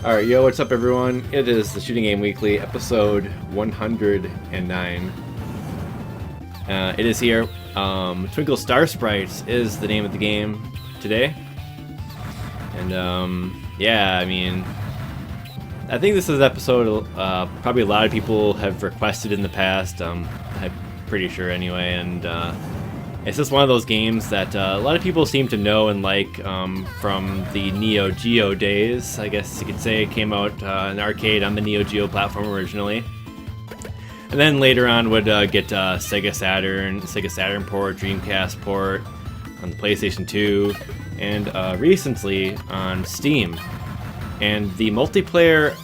Alright, yo, what's up everyone? It is the Shooting Game Weekly, episode 109. It is here. Twinkle Star Sprites is the name of the game today. And, yeah, I mean, I think this is an episode probably a lot of people have requested in the past. I'm pretty sure anyway, and it's just one of those games that a lot of people seem to know and like from the neo-geo days. I guess you could say it came out in arcade on the neo-geo platform originally. And then later on would get Sega Saturn port, Dreamcast port, on the PlayStation 2, and recently on Steam. And the multiplayer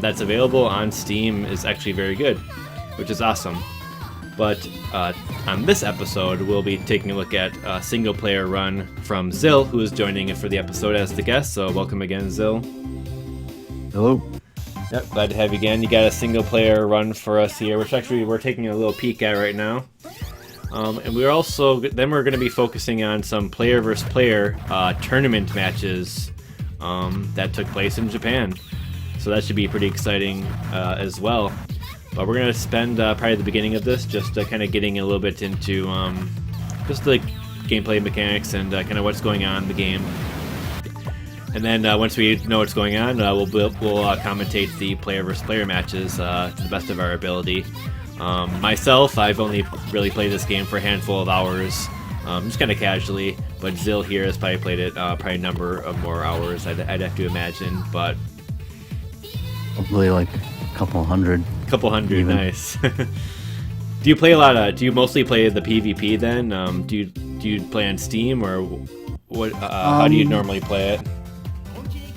that's available on Steam is actually very good, which is awesome. But on this episode, we'll be taking a look at a single-player run from Zill, who is joining us for the episode as the guest. So welcome again, Zill. Hello. Yep, glad to have you again. You got a single-player run for us here, which actually we're taking a little peek at right now. And we're going to be focusing on some player versus player tournament matches that took place in Japan. So that should be pretty exciting as well. But we're going to spend probably the beginning of this just kind of getting a little bit into just the gameplay mechanics and kind of what's going on in the game. And then once we know what's going on, we'll commentate the player versus player matches to the best of our ability. Myself, I've only really played this game for a handful of hours, just kind of casually. But Zill here has probably played it probably a number of more hours, I'd have to imagine. But Probably like a couple hundred. Even. Nice. Do you play a lot of? Do you mostly play the PvP then? Do you play on Steam or what? How do you normally play it?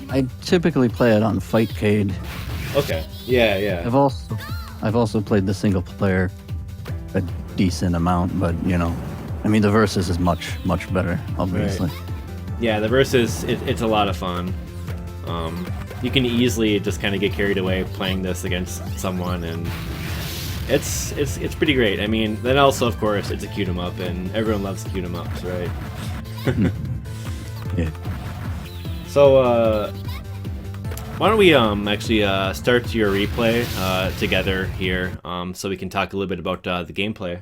I typically play it on Fightcade. Okay. Yeah. I've also played the single player a decent amount, but you know, I mean the versus is much better, obviously. Right. Yeah, the versus it's a lot of fun. You can easily just kind of get carried away playing this against someone, and it's pretty great. I mean, then also of course it's a cute 'em up, and everyone loves cute 'em ups, right? Yeah. So why don't we actually start your replay together here, so we can talk a little bit about the gameplay.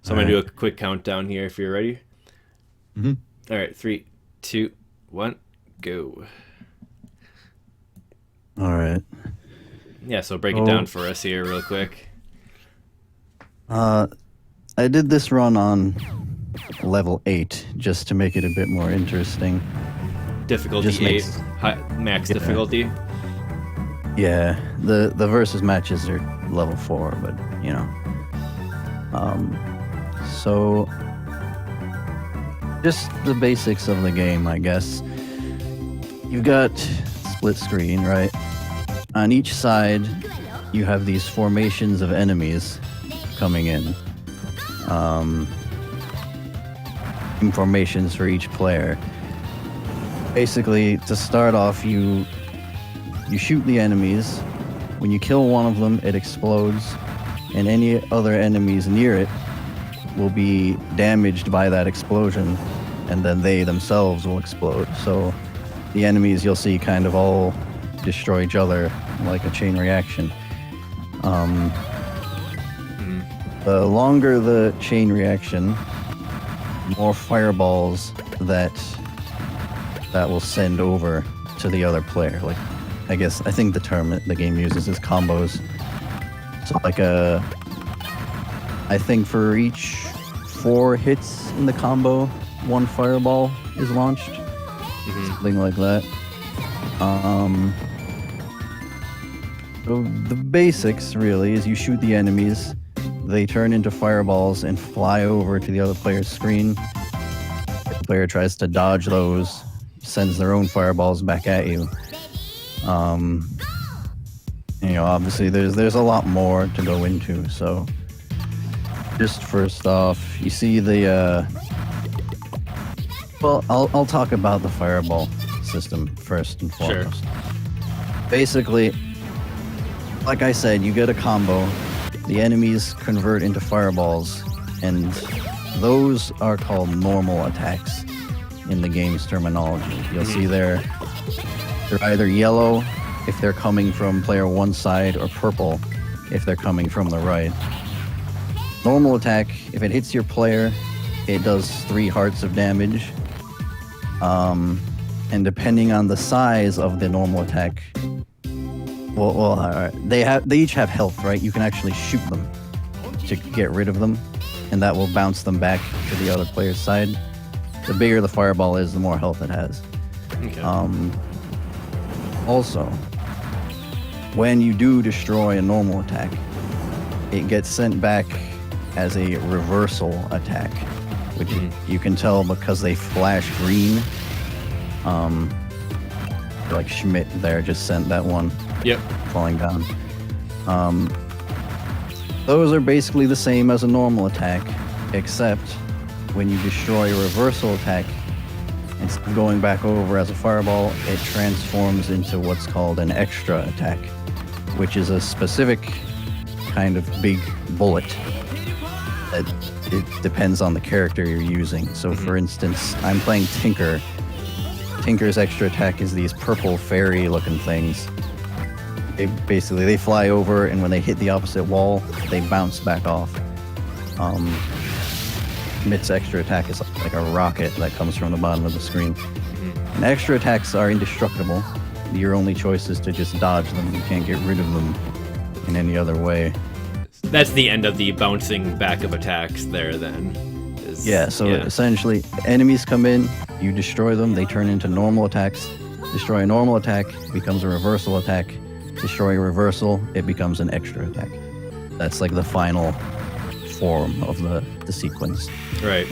So I'm gonna do a quick countdown here if you're ready. Mm-hmm. All right, 3, 2, 1, go. All right. Yeah, so break it down for us here real quick. I did this run on level 8 just to make it a bit more interesting. Difficulty Just 8, max difficulty. Yeah, the versus matches are level 4, but you know. So just the basics of the game, I guess. You've got split screen, right? On each side, you have these formations of enemies coming in. Formations for each player. Basically, to start off, you shoot the enemies. When you kill one of them, it explodes, and any other enemies near it will be damaged by that explosion, and then they themselves will explode. So the enemies you'll see kind of all destroy each other like a chain reaction. The longer the chain reaction, more fireballs that will send over to the other player. Like, I think the term the game uses is combos. So like I think for each 4 hits in the combo, 1 fireball is launched. Something like that. So the basics really is you shoot the enemies, they turn into fireballs and fly over to the other player's screen. The player tries to dodge those, sends their own fireballs back at you. You know, obviously there's a lot more to go into. So just first off, you see the well, I'll talk about the fireball system first and foremost. Sure. Basically, like I said, you get a combo, the enemies convert into fireballs, and those are called normal attacks in the game's terminology. You'll see they're either yellow if they're coming from player one's side, or purple if they're coming from the right. Normal attack, if it hits your player, it does 3 hearts of damage. And depending on the size of the normal attack, they each have health, right? You can actually shoot them to get rid of them, and that will bounce them back to the other player's side. The bigger the fireball is, the more health it has. Okay. Also, when you do destroy a normal attack, it gets sent back as a reversal attack, which you can tell because they flash green. Like Schmitt there just sent that one. Yep. Falling down. Those are basically the same as a normal attack, except when you destroy a reversal attack, instead of going back over as a fireball, it transforms into what's called an extra attack, which is a specific kind of big bullet that it depends on the character you're using. So for instance, I'm playing Tinker. Tinker's extra attack is these purple fairy looking things. They fly over, and when they hit the opposite wall, they bounce back off. Schmidt's extra attack is like a rocket that comes from the bottom of the screen. And extra attacks are indestructible. Your only choice is to just dodge them. You can't get rid of them in any other way. That's the end of the bouncing back of attacks there, then. Essentially, enemies come in, you destroy them, they turn into normal attacks. Destroy a normal attack, becomes a reversal attack. Destroy a reversal, it becomes an extra attack. That's like the final form of the sequence. Right.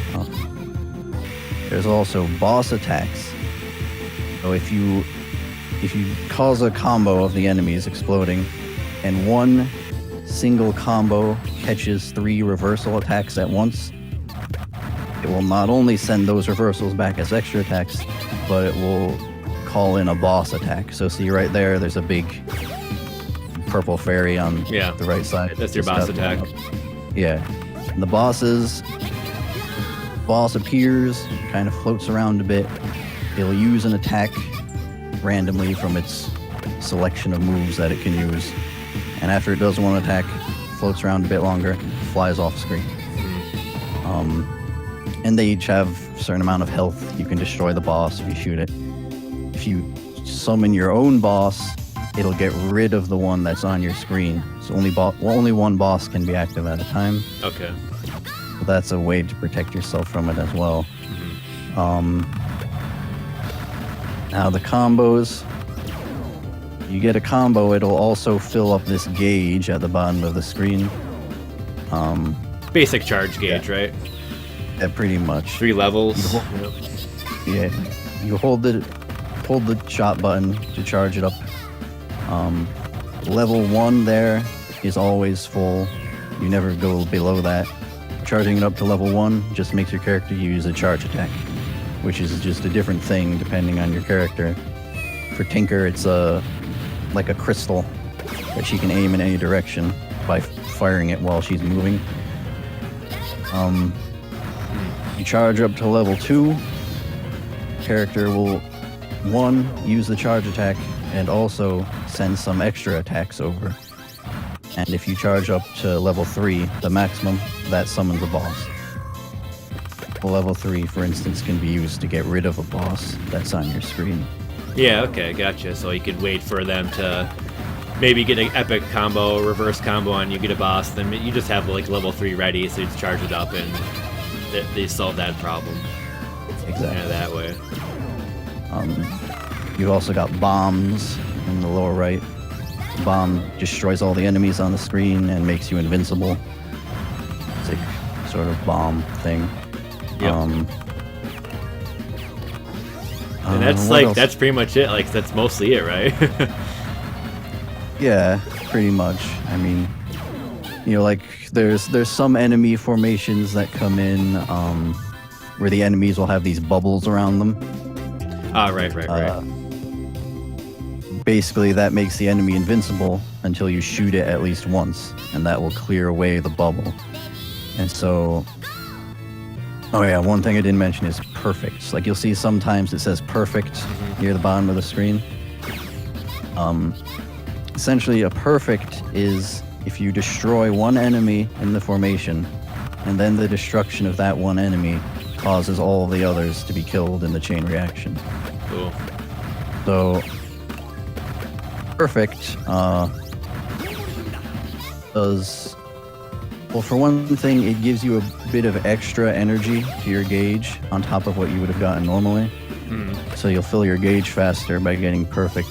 There's also boss attacks. So if you cause a combo of the enemies exploding, and one single combo catches 3 reversal attacks at once, it will not only send those reversals back as extra attacks, but it will call in a boss attack. So see right there, there's a big purple fairy on the right side. That's your boss attack. Yeah. And the boss appears, kind of floats around a bit. It'll use an attack randomly from its selection of moves that it can use. And after it does one attack, floats around a bit longer, flies off screen. And they each have a certain amount of health. You can destroy the boss if you shoot it. If you summon your own boss, it'll get rid of the one that's on your screen. So only one boss can be active at a time. Okay. So that's a way to protect yourself from it as well. Now the combos. You get a combo, it'll also fill up this gauge at the bottom of the screen. Basic charge gauge, right? Yeah, pretty much. 3 levels. You hold the shot button to charge it up. Level 1 there is always full. You never go below that. Charging it up to level 1 just makes your character use a charge attack, which is just a different thing depending on your character. For Tinker, it's like a crystal that she can aim in any direction by firing it while she's moving. You charge up to level 2. Character will, 1, use the charge attack, and also send some extra attacks over. And if you charge up to level 3, the maximum, that summons a boss. Level 3, for instance, can be used to get rid of a boss that's on your screen. Yeah, okay, gotcha. So you could wait for them to maybe get an epic combo, reverse combo on you, get a boss, then you just have like level 3 ready, so you just charge it up and they solve that problem. Exactly. Kind of that way. You've also got bombs in the lower right. The bomb destroys all the enemies on the screen and makes you invincible. It's like sort of bomb thing. Yep. And that's pretty much it. Like, that's mostly it, right? Yeah, pretty much. I mean, like there's some enemy formations that come in where the enemies will have these bubbles around them. Right. Basically, that makes the enemy invincible until you shoot it at least once, and that will clear away the bubble. And so Oh yeah, one thing I didn't mention is perfect. Like you'll see sometimes it says perfect near the bottom of the screen. Essentially a perfect is if you destroy one enemy in the formation, and then the destruction of that one enemy causes all the others to be killed in the chain reaction. Cool. So perfect does, well, for one thing, it gives you a bit of extra energy to your gauge on top of what you would have gotten normally. So you'll fill your gauge faster by getting perfect.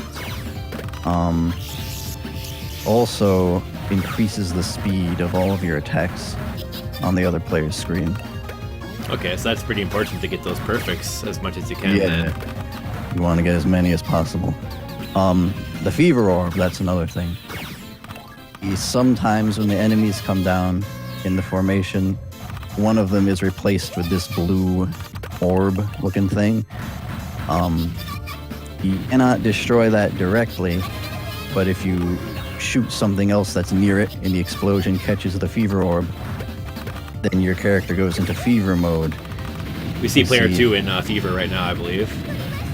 Also increases the speed of all of your attacks on the other player's screen. Okay, so that's pretty important to get those perfects as much as you can. Then. You want to get as many as possible. The fever orb, that's another thing. Sometimes when the enemies come down in the formation, one of them is replaced with this blue orb looking thing. You cannot destroy that directly, but if you shoot something else that's near it and the explosion catches the fever orb, then your character goes into fever mode. We see player 2 in fever right now, I believe.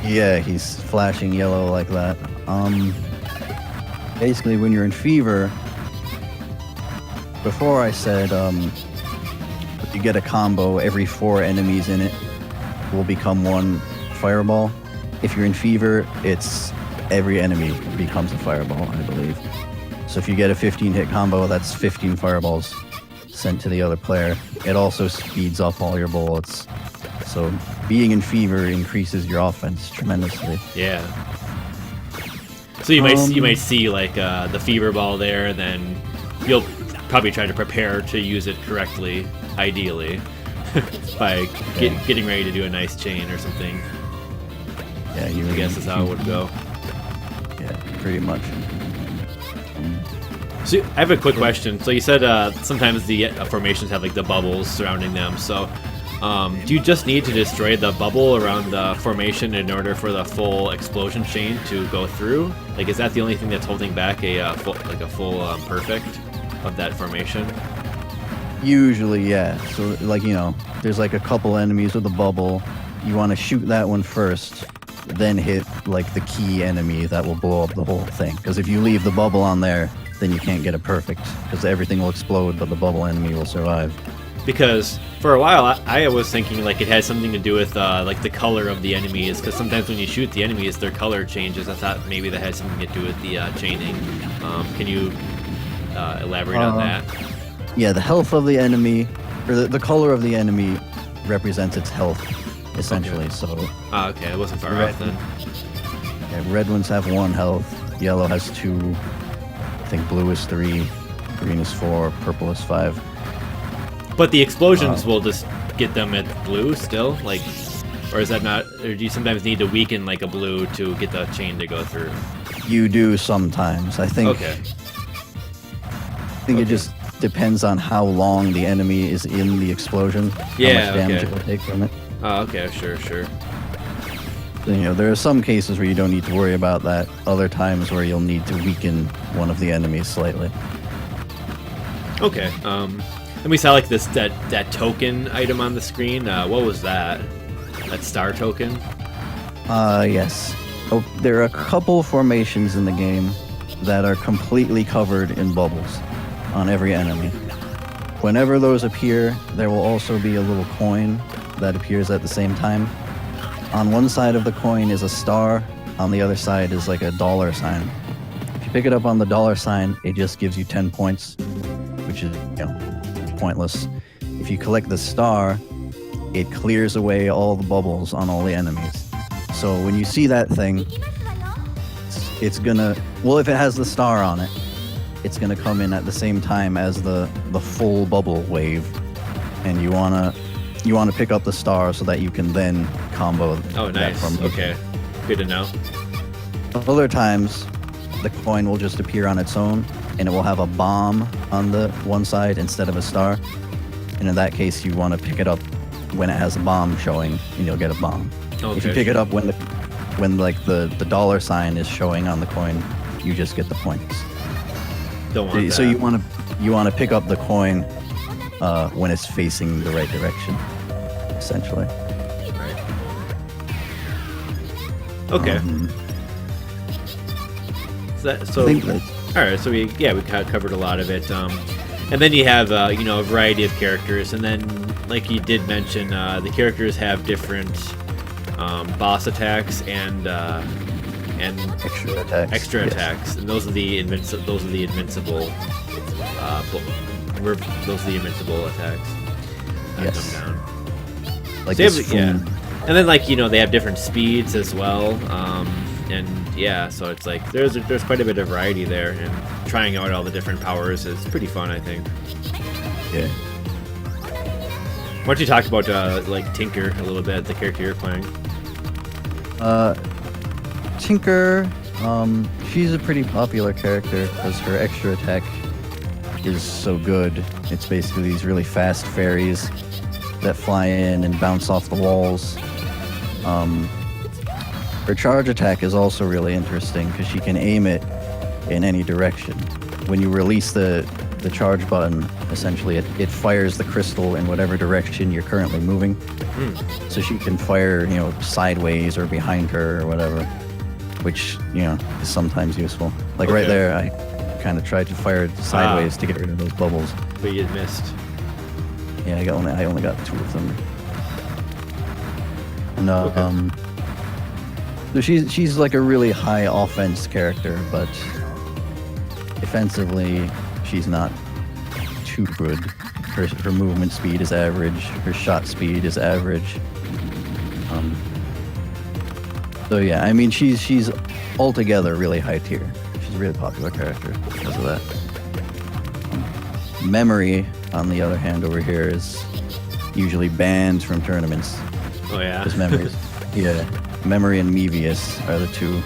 Yeah, he's flashing yellow like that. Basically, when you're in fever, before I said you get a combo, every 4 enemies in it will become one fireball. If you're in fever, it's every enemy becomes a fireball, I believe. So if you get a 15-hit combo, that's 15 fireballs sent to the other player. It also speeds up all your bullets. So being in fever increases your offense tremendously. Yeah. So you might see like the fever ball there, then you'll probably try to prepare to use it correctly, ideally, by getting ready to do a nice chain or something. Yeah, I guess is how it would go. Yeah, pretty much. So I have a quick question. So you said sometimes the formations have like the bubbles surrounding them. So do you just need to destroy the bubble around the formation in order for the full explosion chain to go through? Like, is that the only thing that's holding back a full perfect of that formation? Usually, yeah. So, like, you know, there's like a couple enemies with a bubble. You want to shoot that one first, then hit like the key enemy that will blow up the whole thing. Because if you leave the bubble on there, then you can't get a perfect, because everything will explode, but the bubble enemy will survive. Because for a while, I was thinking like it had something to do with like the color of the enemies, because sometimes when you shoot the enemies, their color changes. I thought maybe that had something to do with the chaining. Can you elaborate on that? Yeah, the health of the enemy, or the color of the enemy represents its health, essentially. Okay. So. Okay, I wasn't far off then. Yeah, red ones have 1 health, yellow has 2, I think blue is 3, green is 4, purple is 5. But the explosions will just get them at blue still, like, or is that not? Or do you sometimes need to weaken like a blue to get the chain to go through? You do sometimes. I think. Okay. I think it just depends on how long the enemy is in the explosion. Yeah. How much damage it will take from it. Oh, okay, sure. You know, there are some cases where you don't need to worry about that. Other times where you'll need to weaken one of the enemies slightly. Okay. And we saw like that token item on the screen. What was that? That star token? Yes. Oh, there are a couple formations in the game that are completely covered in bubbles on every enemy. Whenever those appear, there will also be a little coin that appears at the same time. On one side of the coin is a star, on the other side is like a $ sign. If you pick it up on the $ sign, it just gives you 10 points, which is, you know, pointless. If you collect the star, it clears away all the bubbles on all the enemies. So when you see that thing, it's gonna, well, if it has the star on it, it's gonna come in at the same time as the full bubble wave, and you wanna pick up the star so that you can then combo. Oh, nice. Okay, good to know. Other times, the coin will just appear on its own, and it will have a bomb on the one side instead of a star. And in that case, you want to pick it up when it has a bomb showing, and you'll get a bomb. Okay, if you pick it up when like the $ sign is showing on the coin, you just get the points. Don't want that. So you want to pick up the coin when it's facing the right direction. essentially. Right. Okay. All right. So we kind of covered a lot of it. And then you have you know, a variety of characters, and then like you did mention, the characters have different boss attacks and extra attacks, and those are the invincible. Those are the invincible attacks that come down. Like so this and then like, you know, they have different speeds as well. And yeah, so it's like there's quite a bit of variety there, and trying out all the different powers is pretty fun, I think. Yeah. Why don't you talk about like Tinker a little bit, the character you're playing? Tinker, she's a pretty popular character because her extra attack is so good. It's basically these really fast fairies that fly in and bounce off the walls. Her charge attack is also really interesting because she can aim it in any direction. When you release the charge button, essentially it fires the crystal in whatever direction you're currently moving. So she can fire, you know, sideways or behind her or whatever, which, you know, is sometimes useful. Like right there, I kind of tried to fire it sideways to get rid of those bubbles. But you missed. Yeah, I only got 2 of them. And so she's like a really high offense character, but defensively she's not too good. Her movement speed is average. Her shot speed is average. So yeah, I mean she's altogether really high tier. She's a really popular character because of that. Memory, on the other hand, over here is usually banned from tournaments. Oh yeah. Because Memory and Mevius are the two.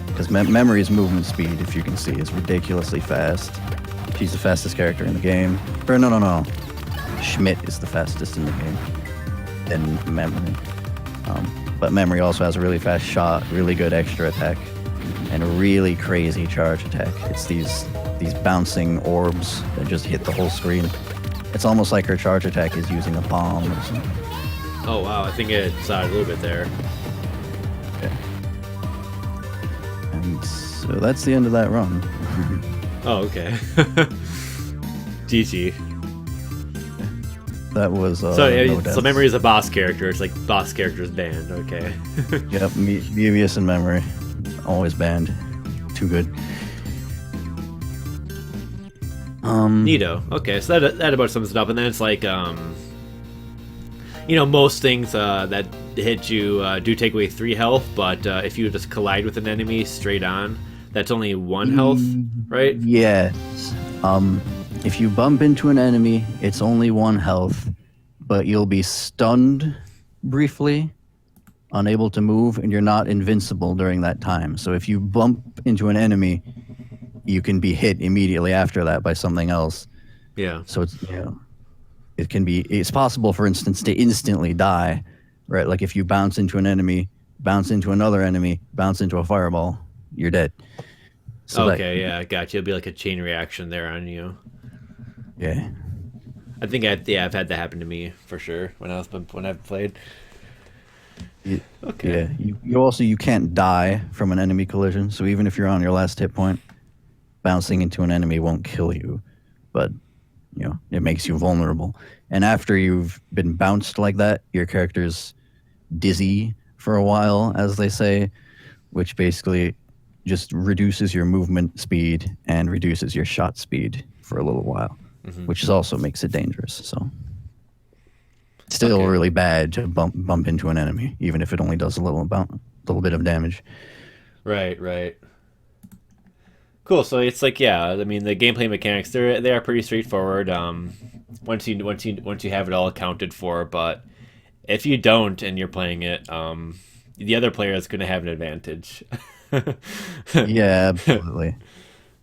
Because Memory's movement speed, if you can see, is ridiculously fast. She's the fastest character in the game. Or no. Schmitt is the fastest in the game. Then Memory. But Memory also has a really fast shot, really good extra attack, and a really crazy charge attack. It's these bouncing orbs that just hit the whole screen. It's almost like her charge attack is using a bomb or something. Oh wow, I think it saw it a little bit there. Yeah. And so that's the end of that run. Oh, okay. GG. That was so Memory is a boss character. It's like boss characters banned. Okay. Yep, Mevius and Memory always banned. Too good. Neato. Okay, so that about sums it up. And then it's like, you know, most things that hit you do take away 3 health, but if you just collide with an enemy straight on, that's only 1 health, right? Yes. If you bump into an enemy, it's only 1 health, but you'll be stunned briefly, unable to move, and you're not invincible during that time. So if you bump into an enemy, you can be hit immediately after that by something else. Yeah. So it's, you know, it's possible, for instance, to instantly die, right? Like if you bounce into an enemy, bounce into another enemy, bounce into a fireball, you're dead. So yeah, I got you. It'll be like a chain reaction there on you. Yeah. I think I've had that happen to me for sure when I've played. Okay. Yeah. You can't die from an enemy collision. So even if you're on your last hit point, bouncing into an enemy won't kill you, but you know, it makes you vulnerable. And after you've been bounced like that, your character's dizzy for a while, as they say, which basically just reduces your movement speed and reduces your shot speed for a little while, which also makes it dangerous. So still really bad to bump into an enemy, even if it only does a little bit of damage. Right. Cool. So it's like, yeah, I mean, the gameplay mechanics they are pretty straightforward. Once you have it all accounted for, but if you don't and you're playing it, the other player is going to have an advantage. Yeah, absolutely.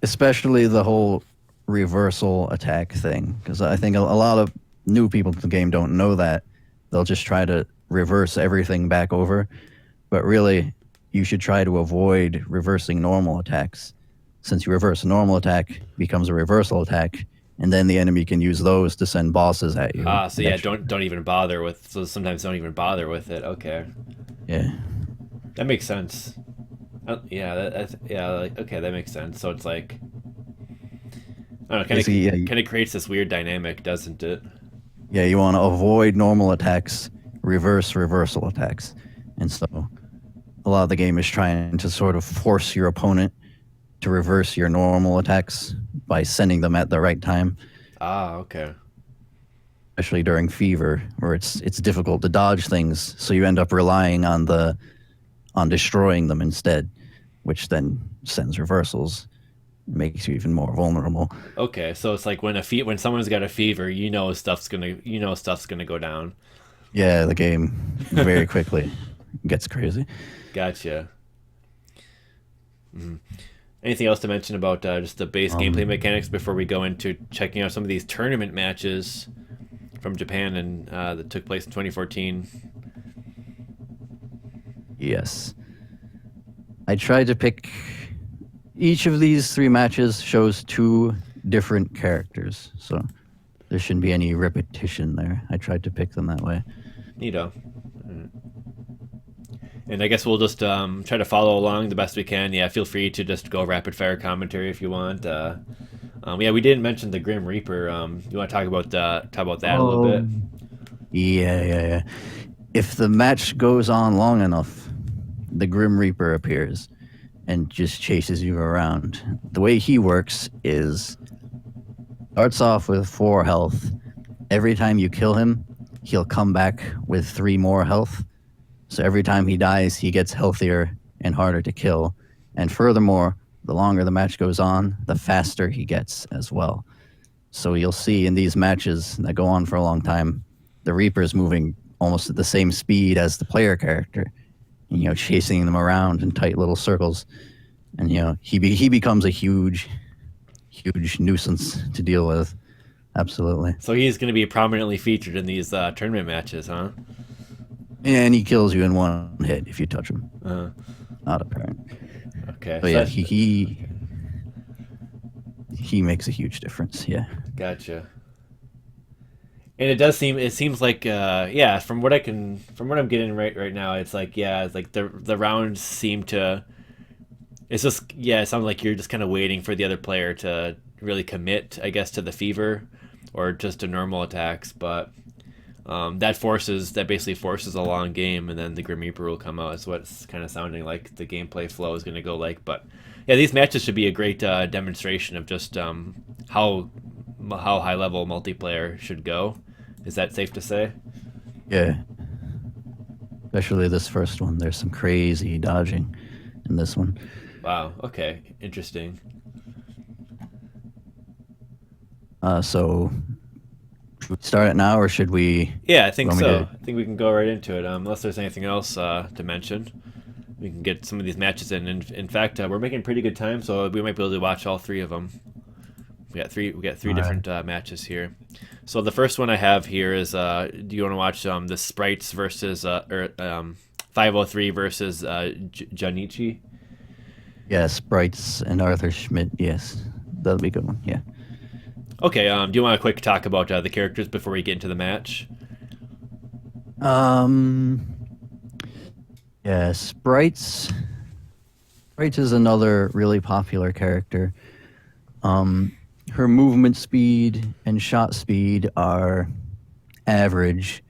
Especially the whole reversal attack thing, because I think a lot of new people to the game don't know that. They'll just try to reverse everything back over, but really, you should try to avoid reversing normal attacks. Since you reverse a normal attack, becomes a reversal attack, and then the enemy can use those to send bosses at you. So yeah, don't even bother with. So sometimes don't even bother with it. Okay. Yeah. That makes sense. Okay, that makes sense. So it's like, I don't know, kind of creates this weird dynamic, doesn't it? Yeah, you want to avoid normal attacks, reversal attacks, and so a lot of the game is trying to sort of force your opponent to reverse your normal attacks by sending them at the right time. Okay. Especially during Fever, where it's difficult to dodge things, so you end up relying on destroying them instead, which then sends reversals, makes you even more vulnerable. Okay, so it's like when someone's got a fever, stuff's gonna go down. Yeah, the game very quickly gets crazy. Gotcha. Mm-hmm. Anything else to mention about just the base gameplay mechanics before we go into checking out some of these tournament matches from Japan and that took place in 2014? Yes. I tried to pick... Each of these 3 matches shows 2 different characters, so there shouldn't be any repetition there. I tried to pick them that way. Neato. And I guess we'll just try to follow along the best we can. Yeah, feel free to just go rapid fire commentary if you want. Yeah, we didn't mention the Grim Reaper. You want to talk about that a little bit? Yeah. If the match goes on long enough, the Grim Reaper appears and just chases you around. The way he works is starts off with 4 health. Every time you kill him, he'll come back with 3 more health. So every time he dies, he gets healthier and harder to kill. And furthermore, the longer the match goes on, the faster he gets as well. So you'll see in these matches that go on for a long time, the Reaper's moving almost at the same speed as the player character, chasing them around in tight little circles. And, he becomes a huge nuisance to deal with. Absolutely. So he's going to be prominently featured in these tournament matches, huh? And he kills you in 1 hit if you touch him. Not apparent. Okay. But yeah, he makes a huge difference. Yeah. Gotcha. And it seems like from what I'm getting right now, it's like the rounds seem to. It's just it sounds like you're just kind of waiting for the other player to really commit, I guess, to the fever, or just to normal attacks, but. That basically forces a long game, and then the Grim Reaper will come out. Is what it's kind of sounding like the gameplay flow is going to go like. But yeah, these matches should be a great demonstration of just how high level multiplayer should go. Is that safe to say? Yeah. Especially this first one. There's some crazy dodging in this one. Wow. Okay. Interesting. So. Should we start it now, or should we? Yeah, I think so. I think we can go right into it. Unless there's anything else to mention, we can get some of these matches in. And in fact, we're making pretty good time, so we might be able to watch all 3 of them. We got three different matches here. So the first one I have here is: do you want to watch the Sprites versus 503 versus Jun'ichi? Yeah, Sprites and Arthur Schmidt. Yes, that'll be a good one. Yeah. Okay, do you want a quick talk about the characters before we get into the match? Yeah, Sprites is another really popular character. Her movement speed and shot speed are average.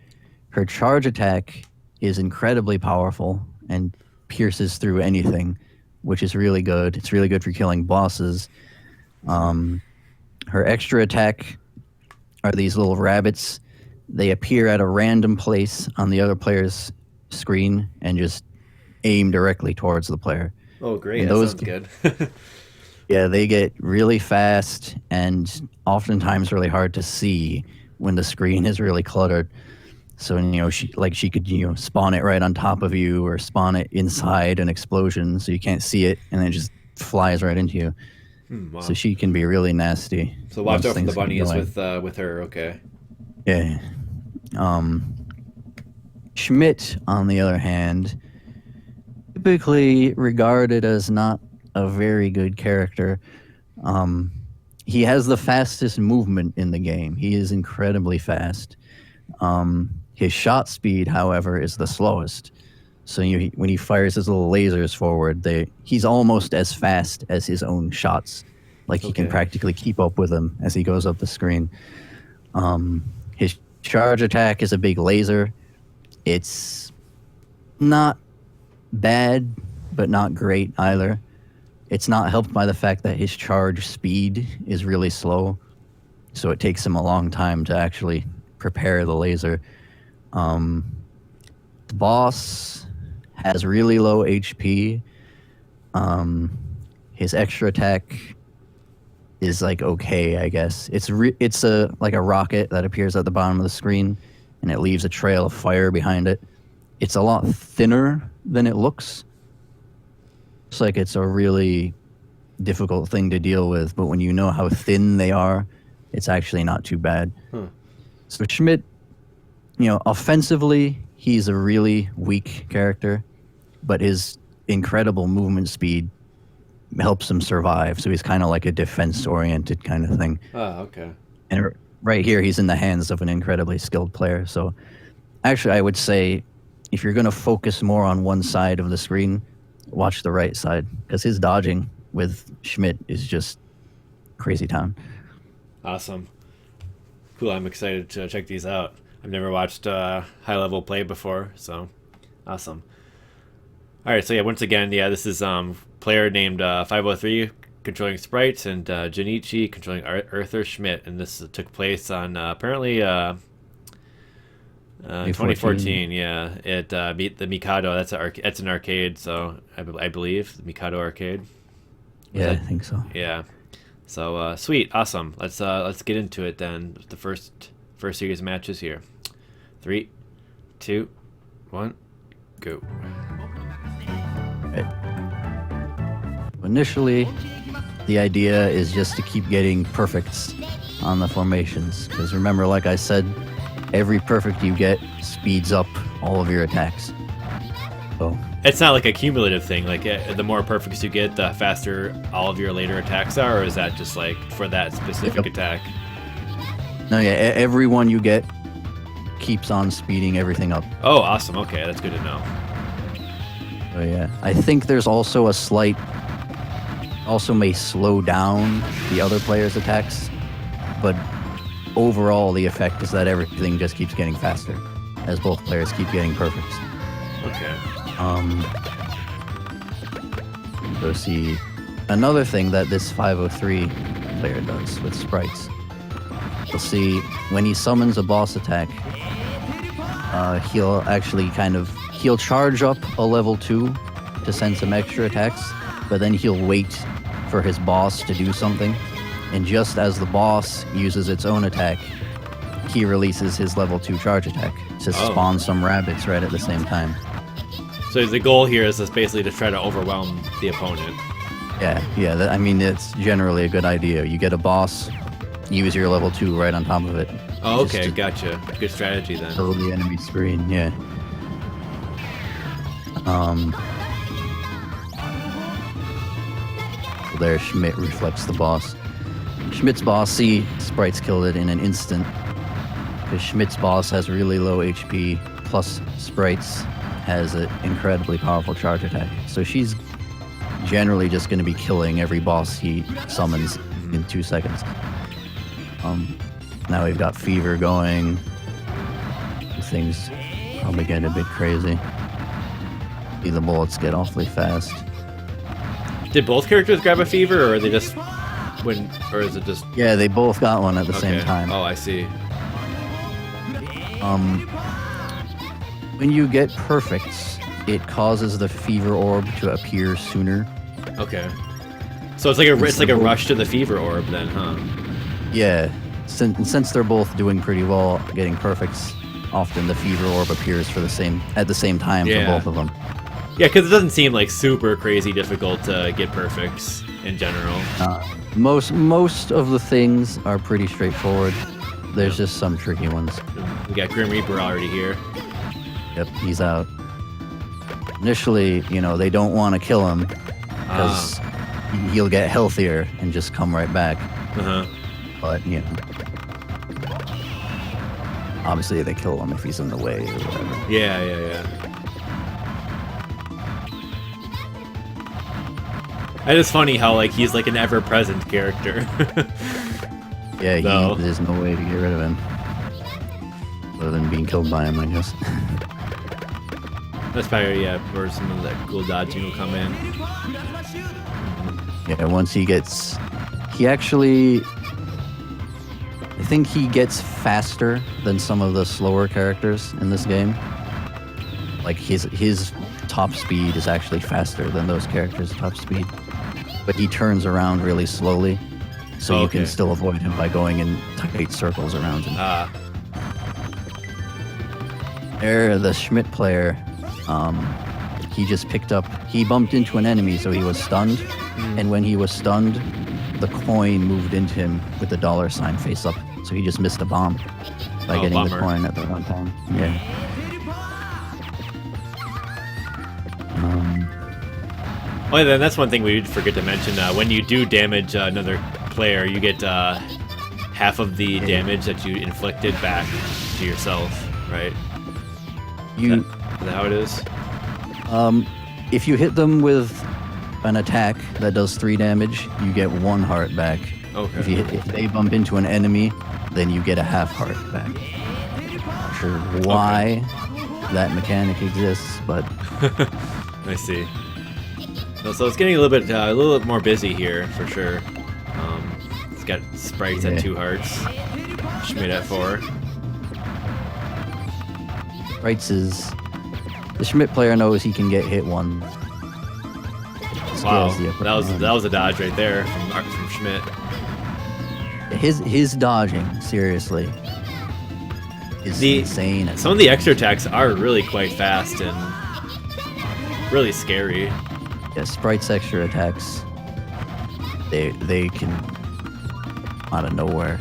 Her charge attack is incredibly powerful and pierces through anything, which is really good. It's really good for killing bosses. Her extra attack are these little rabbits. They appear at a random place on the other player's screen and just aim directly towards the player. Oh, great. That sounds good. Yeah, they get really fast and oftentimes really hard to see when the screen is really cluttered. So, she could, spawn it right on top of you or spawn it inside an explosion so you can't see it, and it just flies right into you. Wow. So she can be really nasty. So watch out for the bunnies with her, okay. Yeah. Schmidt, on the other hand, typically regarded as not a very good character. he has the fastest movement in the game. He is incredibly fast. His shot speed, however, is the slowest. So when he fires his little lasers forward, he's almost as fast as his own shots. Like he can practically keep up with them as he goes up the screen. His charge attack is a big laser. It's not bad, but not great either. It's not helped by the fact that his charge speed is really slow. So it takes him a long time to actually prepare the laser. The boss has really low HP. His extra attack is like okay, I guess. It's like a rocket that appears at the bottom of the screen, and it leaves a trail of fire behind it. It's a lot thinner than it looks. It's like it's a really difficult thing to deal with, but when you know how thin they are, it's actually not too bad. So Schmidt, offensively, he's a really weak character, but his incredible movement speed helps him survive. So he's kind of like a defense-oriented kind of thing. Oh, okay. And right here, he's in the hands of an incredibly skilled player. So actually, I would say if you're going to focus more on one side of the screen, watch the right side, because his dodging with Schmidt is just crazy town. Awesome. Cool, I'm excited to check these out. I've never watched high-level play before, so awesome. All right, so yeah, once again, this is player named 503 controlling Sprites and Jun'ichi controlling Arthur Schmidt, and this took place on apparently 2014. Yeah, at the Mikado. That's an arcade, so I believe the Mikado arcade. I think so. Yeah. So sweet, awesome. Let's get into it then. The first series of matches here. 3, 2, 1, go. Right. Initially, the idea is just to keep getting perfects on the formations, because remember, like I said, every perfect you get speeds up all of your attacks. So it's not like a cumulative thing. Like the more perfects you get, the faster all of your later attacks are, or is that just like for that specific attack? No, yeah, every one you get keeps on speeding everything up. Oh, awesome. Okay, that's good to know. So yeah, I think there's also also may slow down the other player's attacks, but overall the effect is that everything just keeps getting faster as both players keep getting perfects. Okay. So see, another thing that this 503 player does with sprites, you'll see when he summons a boss attack, he'll actually he'll charge up a level 2 to send some extra attacks, but then he'll wait for his boss to do something, and just as the boss uses its own attack, he releases his level 2 charge attack to spawn some rabbits right at the same time. So the goal here is just basically to try to overwhelm the opponent. Yeah, I mean, it's generally a good idea. You get a boss, use your level 2 right on top of it. Oh, okay, gotcha. Good strategy then. Fill the enemy screen, yeah. There, Schmidt reflects the boss. Schmidt's boss, see, Sprites killed it in an instant. Because Schmidt's boss has really low HP, plus Sprites has an incredibly powerful charge attack. So she's generally just going to be killing every boss he summons in 2 seconds. Now we've got Fever going. Things probably get a bit crazy. The bullets get awfully fast. Did both characters grab a fever, or are they just or is it just? Yeah, they both got one at the same time. Oh, I see. When you get perfects, it causes the fever orb to appear sooner. Okay. So it's like a rush to the fever orb then, huh? Yeah. Since they're both doing pretty well getting perfects, often the fever orb appears at the same time for both of them. Yeah, because it doesn't seem like super crazy difficult to get perfects in general. Most of the things are pretty straightforward. There's just some tricky ones. We got Grim Reaper already here. Yep, he's out. Initially, they don't want to kill him because he'll get healthier and just come right back. Uh-huh. But, you know, obviously they kill him if he's in the way or whatever. Yeah. And it's funny how, like, he's like an ever-present character. Yeah, So. there's no way to get rid of him. Other than being killed by him, I guess. That's probably, yeah, where some of that cool dodging will come in. Yeah, once he gets... He actually... I think he gets faster than some of the slower characters in this game. Like, his top speed is actually faster than those characters' top speed. But he turns around really slowly, so you can still avoid him by going in tight circles around him. There, the Schmitt player, he just picked up... He bumped into an enemy, so he was stunned. And when he was stunned, the coin moved into him with the $sign face up. So he just missed a bomb by getting the coin at the one time. Yeah. Oh, yeah, then that's one thing we did forget to mention. When you do damage another player, you get half of the damage that you inflicted back to yourself, right? Is that how it is? If you hit them with an attack that does 3 damage, you get 1 heart back. Okay. If they bump into an enemy, then you get a half heart back. Not sure why that mechanic exists, but I see. So it's getting a little bit more busy here for sure. It's got Sprites at 2 hearts, Schmidt at 4. Sprites is... The Schmitt player knows he can get hit one. Wow, that was a dodge right there from Schmidt. His dodging, seriously, is insane. Some of the extra attacks are really quite fast and really scary. Yeah, Sprite's extra attacks, they can, out of nowhere,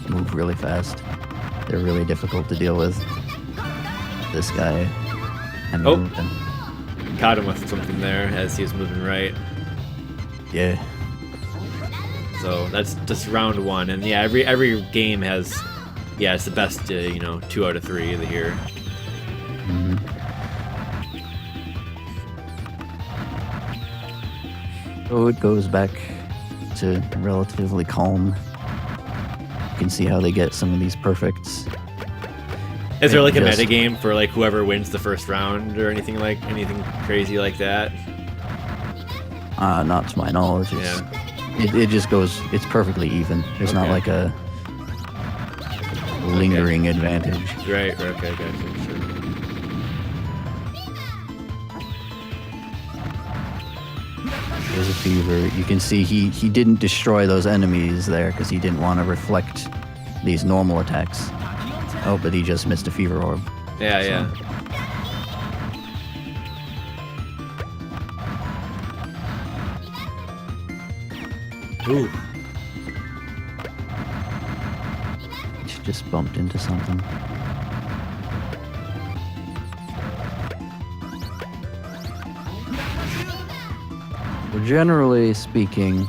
move really fast. They're really difficult to deal with. This guy, I mean, caught him with something there as he was moving right. Yeah. So that's just round 1, and yeah, every game has, it's the best, 2 out of 3 of the year. Mm-hmm. So it goes back to relatively calm. You can see how they get some of these perfects. Is there like a meta game for like whoever wins the first round or anything crazy like that? Not to my knowledge. It just goes. It's perfectly even. There's not like a lingering advantage. Right. Okay. Gotcha. Sure. There's a fever. You can see he didn't destroy those enemies there because he didn't want to reflect these normal attacks. Oh, but he just missed a fever orb. Yeah. Ooh. Just bumped into something. Well, generally speaking,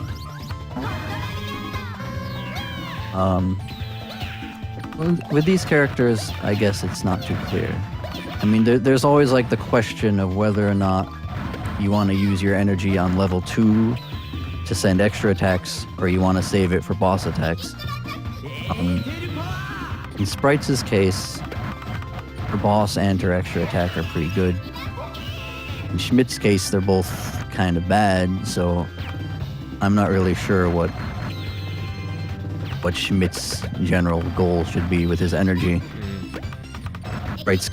with these characters, I guess it's not too clear. I mean, there's always like the question of whether or not you want to use your energy on level 2 to send extra attacks, or you want to save it for boss attacks. In Sprites' case, her boss and her extra attack are pretty good. In Schmidt's case, they're both kind of bad, so I'm not really sure what Schmidt's general goal should be with his energy. Sprites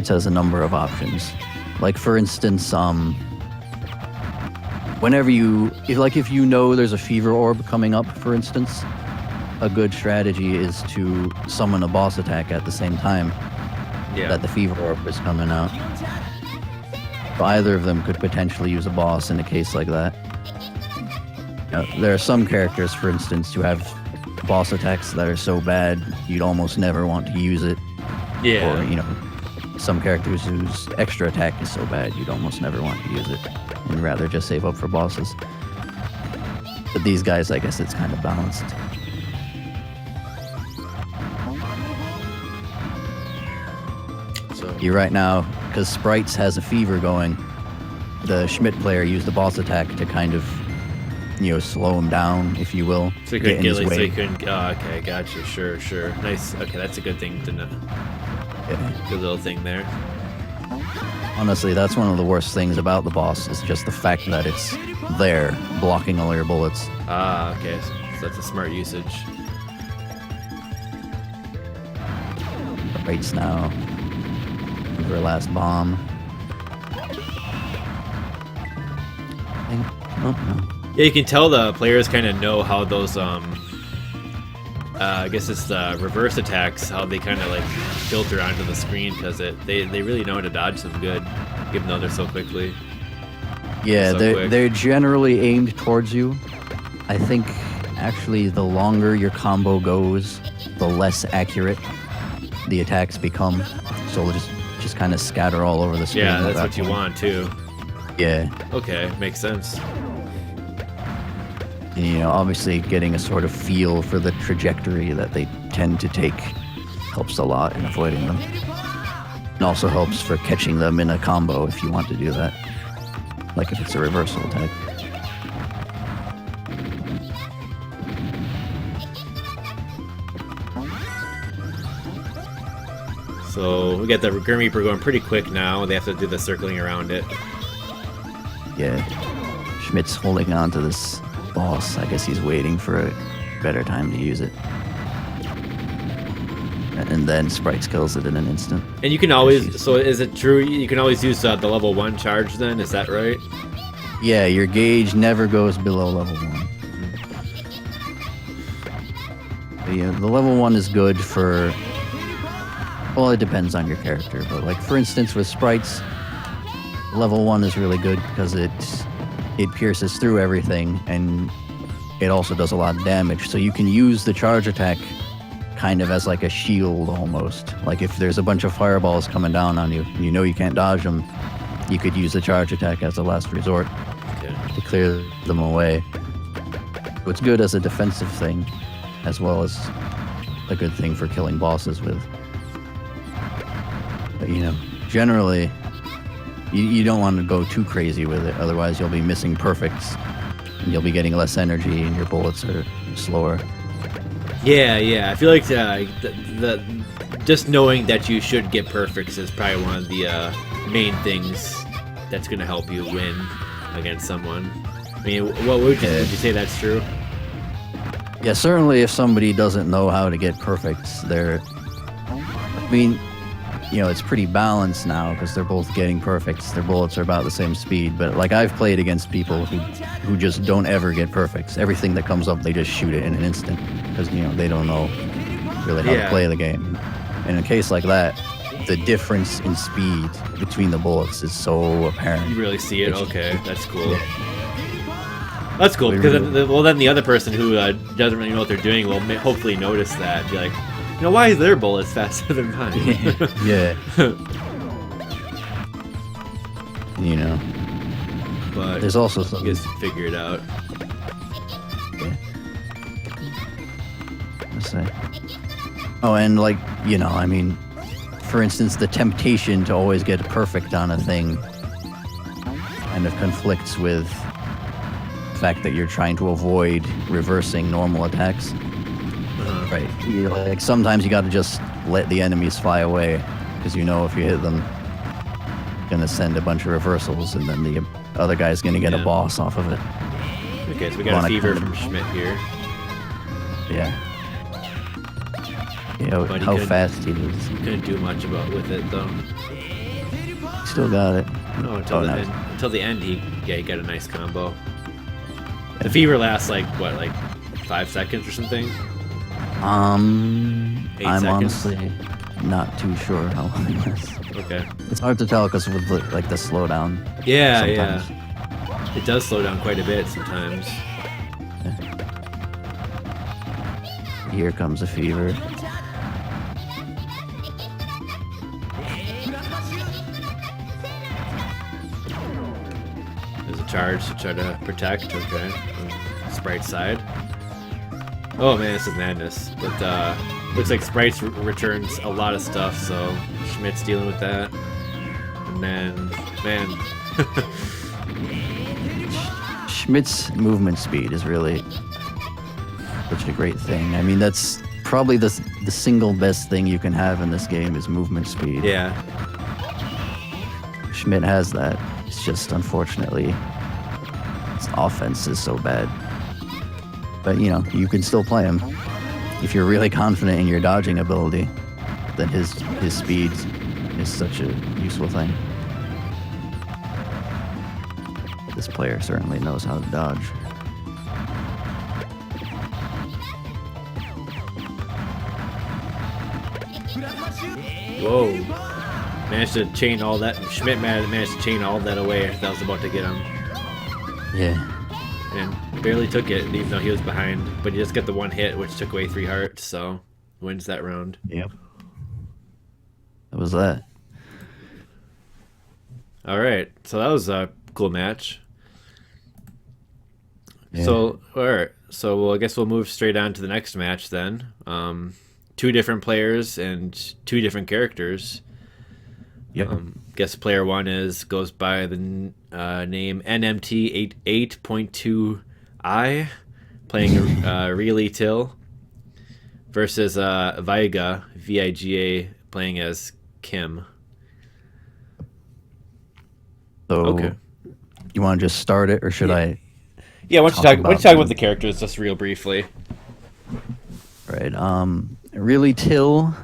has a number of options. Like, for instance, if you know there's a fever orb coming up, for instance, a good strategy is to summon a boss attack at the same time that the fever orb is coming out. So either of them could potentially use a boss in a case like that. There are some characters, for instance, who have boss attacks that are so bad you'd almost never want to use it. Yeah. Or, some characters whose extra attack is so bad you'd almost never want to use it and rather just save up for bosses. But these guys, I guess it's kind of balanced. So You're right now, because Sprites has a fever going, the Schmidt player used the boss attack to kind of, slow him down, if you will. so he couldn't get so he couldn't. Oh, okay, gotcha. Sure. Nice. Okay, that's a good thing to know. Yeah. Good little thing there. Honestly, that's one of the worst things about the boss, is just the fact that it's there, blocking all your bullets. Ah, okay. So that's a smart usage. Sprites now. Her last bomb. No. Yeah, you can tell the players kind of know how those I guess it's the reverse attacks, how they kind of like filter onto the screen, because they really know how to dodge them good, even though they're so quickly. Yeah, so they're generally aimed towards you. I think actually the longer your combo goes, the less accurate the attacks become. So they'll just kind of scatter all over the screen. Yeah, that's what you want too. Yeah. Okay, makes sense. And, obviously getting a sort of feel for the trajectory that they tend to take helps a lot in avoiding them. It also helps for catching them in a combo if you want to do that. Like if it's a reversal attack. So we got the Grim Reaper going pretty quick now. They have to do the circling around it. Yeah. Schmidt's holding on to this boss. I guess he's waiting for a better time to use it. And then Sprites kills it in an instant. And you can always, so is it true, you can always use the level 1 charge then? Is that right? Yeah, your gauge never goes below level 1. But yeah, the level 1 is good for, well, it depends on your character. But like, for instance, with Sprites, level 1 is really good because it pierces through everything, and it also does a lot of damage. So you can use the charge attack kind of as like a shield almost. Like if there's a bunch of fireballs coming down on you, and you can't dodge them, you could use the charge attack as a last resort to clear them away. So it's good as a defensive thing, as well as a good thing for killing bosses with. But generally, you don't want to go too crazy with it, otherwise you'll be missing perfects, and you'll be getting less energy, and your bullets are slower. Yeah. I feel like the just knowing that you should get perfects is probably one of the main things that's going to help you win against someone. I mean, would you say that's true? Yeah, certainly if somebody doesn't know how to get perfects, it's pretty balanced now because they're both getting perfects. Their bullets are about the same speed, but like I've played against people who just don't ever get perfects. Everything that comes up, they just shoot it in an instant because they don't know really how to play the game. And in a case like that, the difference in speed between the bullets is so apparent. You really see it? Okay, that's cool. Yeah. That's cool because then the other person who doesn't really know what they're doing will hopefully notice that. Be like, why is their bullets faster than mine? Yeah. But there's also something. You guys figure it out. Yeah. Let's say. Oh, and for instance, the temptation to always get perfect on a thing kind of conflicts with the fact that you're trying to avoid reversing normal attacks. Right. Like sometimes you got to just let the enemies fly away because if you hit them, you're gonna send a bunch of reversals, and then the other guy's gonna get a boss off of it. Okay, so we got a fever from Schmidt here. Yeah. How fast he is. You couldn't do much with it though. Still got it. No, until the end, he got a nice combo. Yeah. The fever lasts like 5 seconds or something. 8 I'm seconds? honestly not too sure how long it lasts. Okay. It's hard to tell because with the slowdown. Yeah, sometimes. yeah. It does slow down quite a bit sometimes. Yeah. Here comes a fever. There's a charge to try to protect. Okay. Sprites side. Oh man, this is madness. But looks like Sprites returns a lot of stuff, so Schmidt's dealing with that. And then, man. Schmidt's movement speed is really such a great thing. I mean, that's probably the single best thing you can have in this game is movement speed. Yeah. Schmitt has that. It's just, unfortunately, his offense is so bad. But, you know, you can still play him. If you're really confident in your dodging ability, then his speed is such a useful thing. This player certainly knows how to dodge. Whoa. Managed to chain all that. Schmidt managed to chain all that away. That was about to get him. Yeah. And barely took it, even though he was behind. But he just got the one hit, which took away 3 hearts, so wins that round. Yep. That was that. All right. So that was a cool match. Yeah. So, all right. So I guess we'll move straight on to the next match then. 2 different players and 2 different characters. Yep. Guess player 1 goes by the name NMT8.2I, playing Realy Till, versus VIGA, VIGA, playing as Kim. So, Okay. you want to just start it, or should I? Yeah, why don't you talk about the characters just real briefly? Right. Realy Till.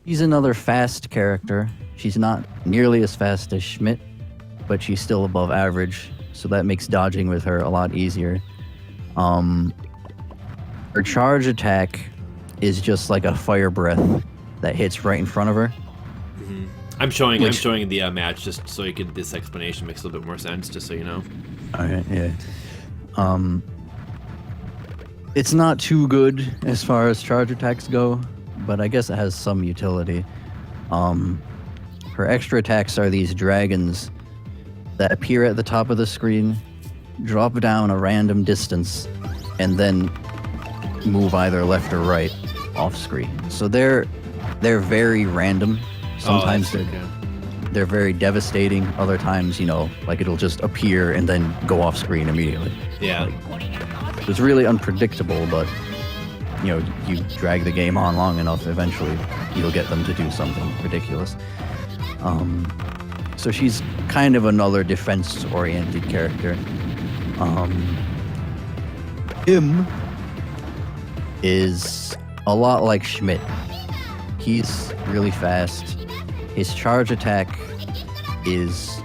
She's another fast character. She's not nearly as fast as Schmitt, but she's still above average, so that makes dodging with her a lot easier. Her charge attack is just like a fire breath that hits right in front of her. Mm-hmm. I'm showing the match just so you can. This explanation makes a little bit more sense, just so you know. All right. Yeah. It's not too good as far as charge attacks go, but I guess it has some utility. Her extra attacks are these dragons that appear at the top of the screen, drop down a random distance, and then move either left or right off screen. So they're very random. Sometimes they're very devastating. Other times, you know, like it'll just appear and then go off screen immediately. Yeah. It's really unpredictable, but you know, you drag the game on long enough, eventually you'll get them to do something ridiculous. So she's kind of another defense-oriented character. Kim is a lot like Schmitt. He's really fast. His charge attack is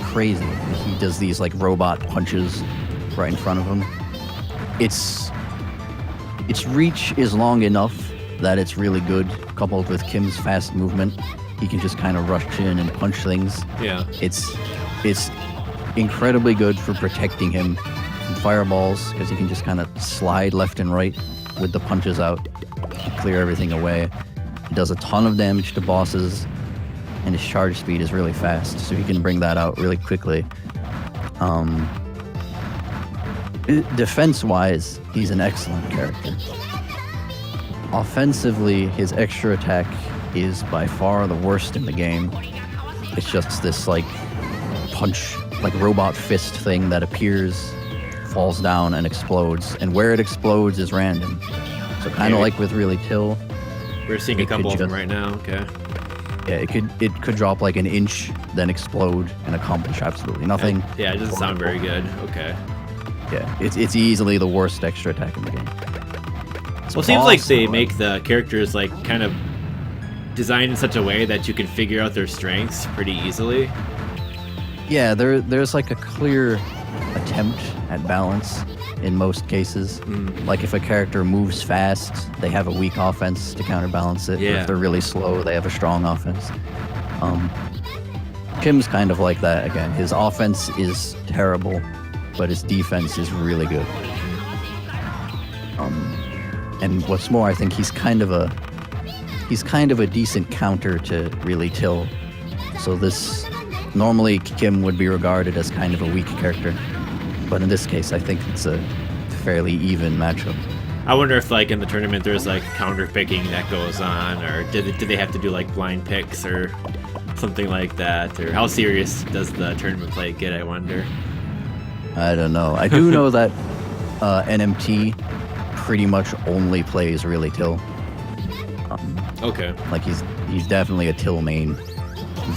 crazy. He does these like robot punches right in front of him. Its reach is long enough that it's really good, coupled with Kim's fast movement. He can just kind of rush in and punch things. Yeah. It's incredibly good for protecting him from fireballs, because he can just kind of slide left and right with the punches out, clear everything away. He does a ton of damage to bosses, and his charge speed is really fast, so he can bring that out really quickly. Defense-wise, he's an excellent character. Offensively, his extra attack is by far the worst in the game. It's just this like punch, like robot fist thing that appears, falls down, and explodes. And where it explodes is random. So kind of like with Realy Till. We're seeing a couple of them right now. Okay. Yeah, it could drop like an inch, then explode, and accomplish absolutely nothing. Yeah, it doesn't sound very good. Okay. Yeah, it's easily the worst extra attack in the game. Well, it seems like they make the characters like kind of designed in such a way that you can figure out their strengths pretty easily. Yeah, there's like a clear attempt at balance in most cases. Like if a character moves fast, they have a weak offense to counterbalance it. Yeah. Or if they're really slow, they have a strong offense. Kim's kind of like that again. His offense is terrible, but his defense is really good. And what's more, I think he's kind of a decent counter to Realy Till. So this normally Kim would be regarded as kind of a weak character, but in this case, I think it's a fairly even matchup. I wonder if, like, in the tournament there's, like, counter picking that goes on, or did they have to do, like, blind picks or something like that? Or how serious does the tournament play get, I wonder? I don't know. I do know that NMT pretty much only plays Realy Till. Okay. Like, he's definitely a Till main.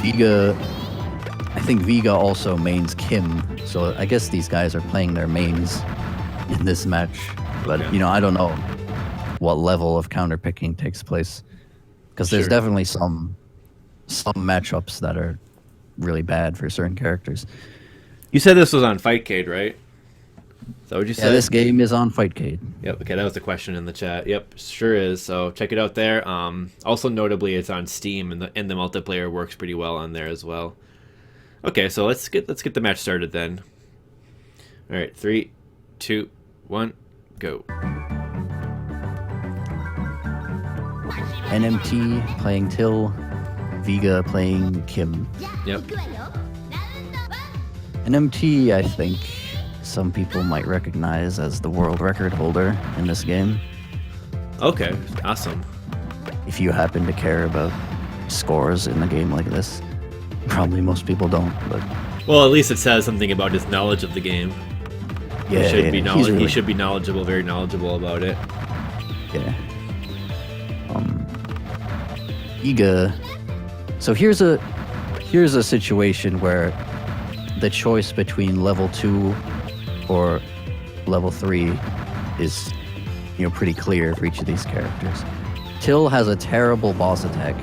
VIGA, I think VIGA also mains Kim, so I guess these guys are playing their mains in this match. But, Okay. you know, I don't know what level of counterpicking takes place. Because there's Sure. definitely some matchups that are really bad for certain characters. You said this was on Fightcade, right? Is that what you said? Yeah, this game is on Fightcade. Yep. Okay, that was the question in the chat. Yep, sure is. So check it out there. Also, notably, it's on Steam, and the multiplayer works pretty well on there as well. Okay, so let's get the match started then. All right, 3, 2, 1, go. NMT playing Till, VIGA playing Kim. Yep. NMT, I think some people might recognize as the world record holder in this game. Okay, awesome. If you happen to care about scores in a game like this, probably most people don't. But Well, at least it says something about his knowledge of the game. yeah, He should yeah, be he's really, he should be knowledgeable, very knowledgeable about it. yeah. VIGA. So here's a situation where the choice between level 2 or level 3 is, you know, pretty clear for each of these characters. Till has a terrible boss attack,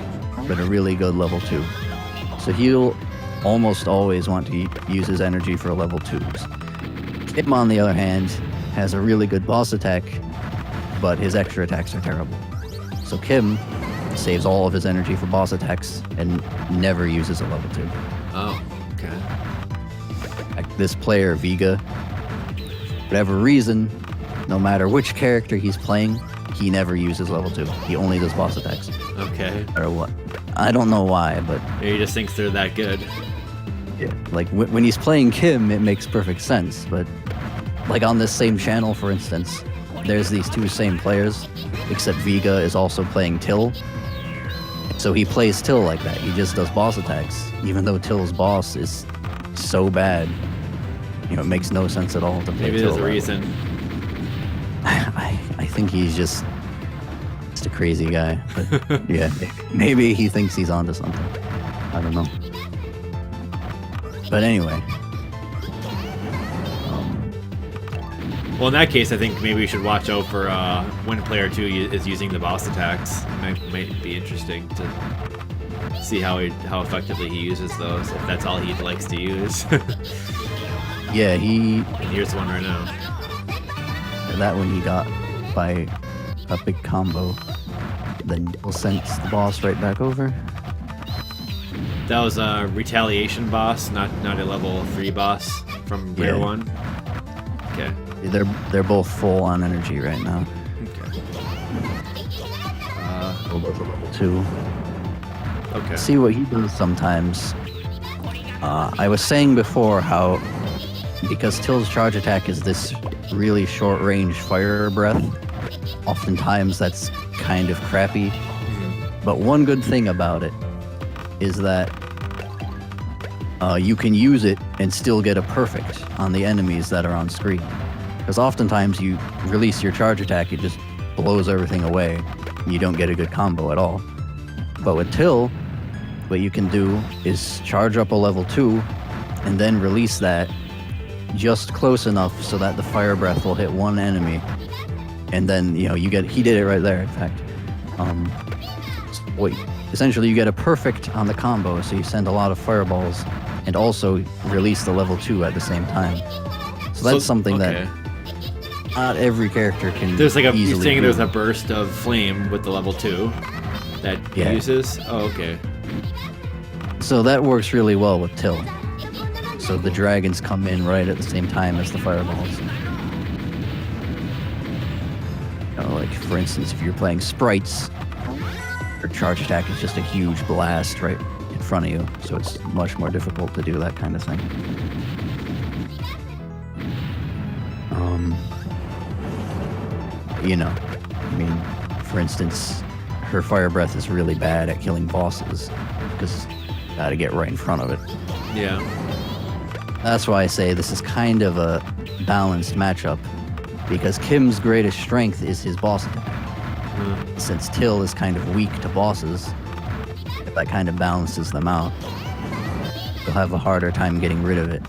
but a really good level 2. So he'll almost always want to use his energy for level 2s. Kim, on the other hand, has a really good boss attack, but his extra attacks are terrible. So Kim saves all of his energy for boss attacks and never uses a level 2. Oh, okay. Like this player, VIGA, whatever reason, no matter which character he's playing, he never uses level 2. He only does boss attacks. Okay. Or what? I don't know why, but Maybe he just thinks they're that good. yeah, like when he's playing Kim, it makes perfect sense. But like on this same channel, for instance, there's these two same players, except VIGA is also playing Till. So he plays Till like that. He just does boss attacks, even though Till's boss is so bad. You know, it makes no sense at all to play Maybe Till there's a that way. reason. I think he's just a crazy guy. But yeah, maybe he thinks he's onto something. I don't know. But anyway. Well, in that case, I think maybe we should watch out for when player 2 is using the boss attacks. Might be interesting to see how effectively he uses those, if that's all he likes to use. Yeah, Here's one right now. that one he got by a big combo. Then will send the boss right back over. That was a retaliation boss, not a level 3 boss from Rare Yeah. 1. Okay. They're both full on energy right now. Okay. Both are level 2. Okay. See what he does sometimes. I was saying before how because Till's charge attack is this really short range fire breath, oftentimes that's kind of crappy. But one good thing about it is that you can use it and still get a perfect on the enemies that are on screen. Because oftentimes you release your charge attack, it just blows everything away. And you don't get a good combo at all. But with Till, what you can do is charge up a level 2 and then release that just close enough so that the fire breath will hit one enemy. And then, you know, he did it right there, in fact. Essentially you get a perfect on the combo, so you send a lot of fireballs and also release the level 2 at the same time. So that's something that not every character can There's like easily you're saying do. there's a burst of flame with the level 2 that he Yeah. uses? Oh, okay. So that works really well with Till. So the dragons come in right at the same time as the fireballs. You know, like for instance, if you're playing Sprites, your charge attack is just a huge blast right in front of you, so it's much more difficult to do that kind of thing. you know, I mean, for instance, her fire breath is really bad at killing bosses because you gotta get right in front of it. Yeah. That's why I say this is kind of a balanced matchup, because Kim's greatest strength is his boss attack. Since Till is kind of weak to bosses, that kind of balances them out. They'll have a harder time getting rid of it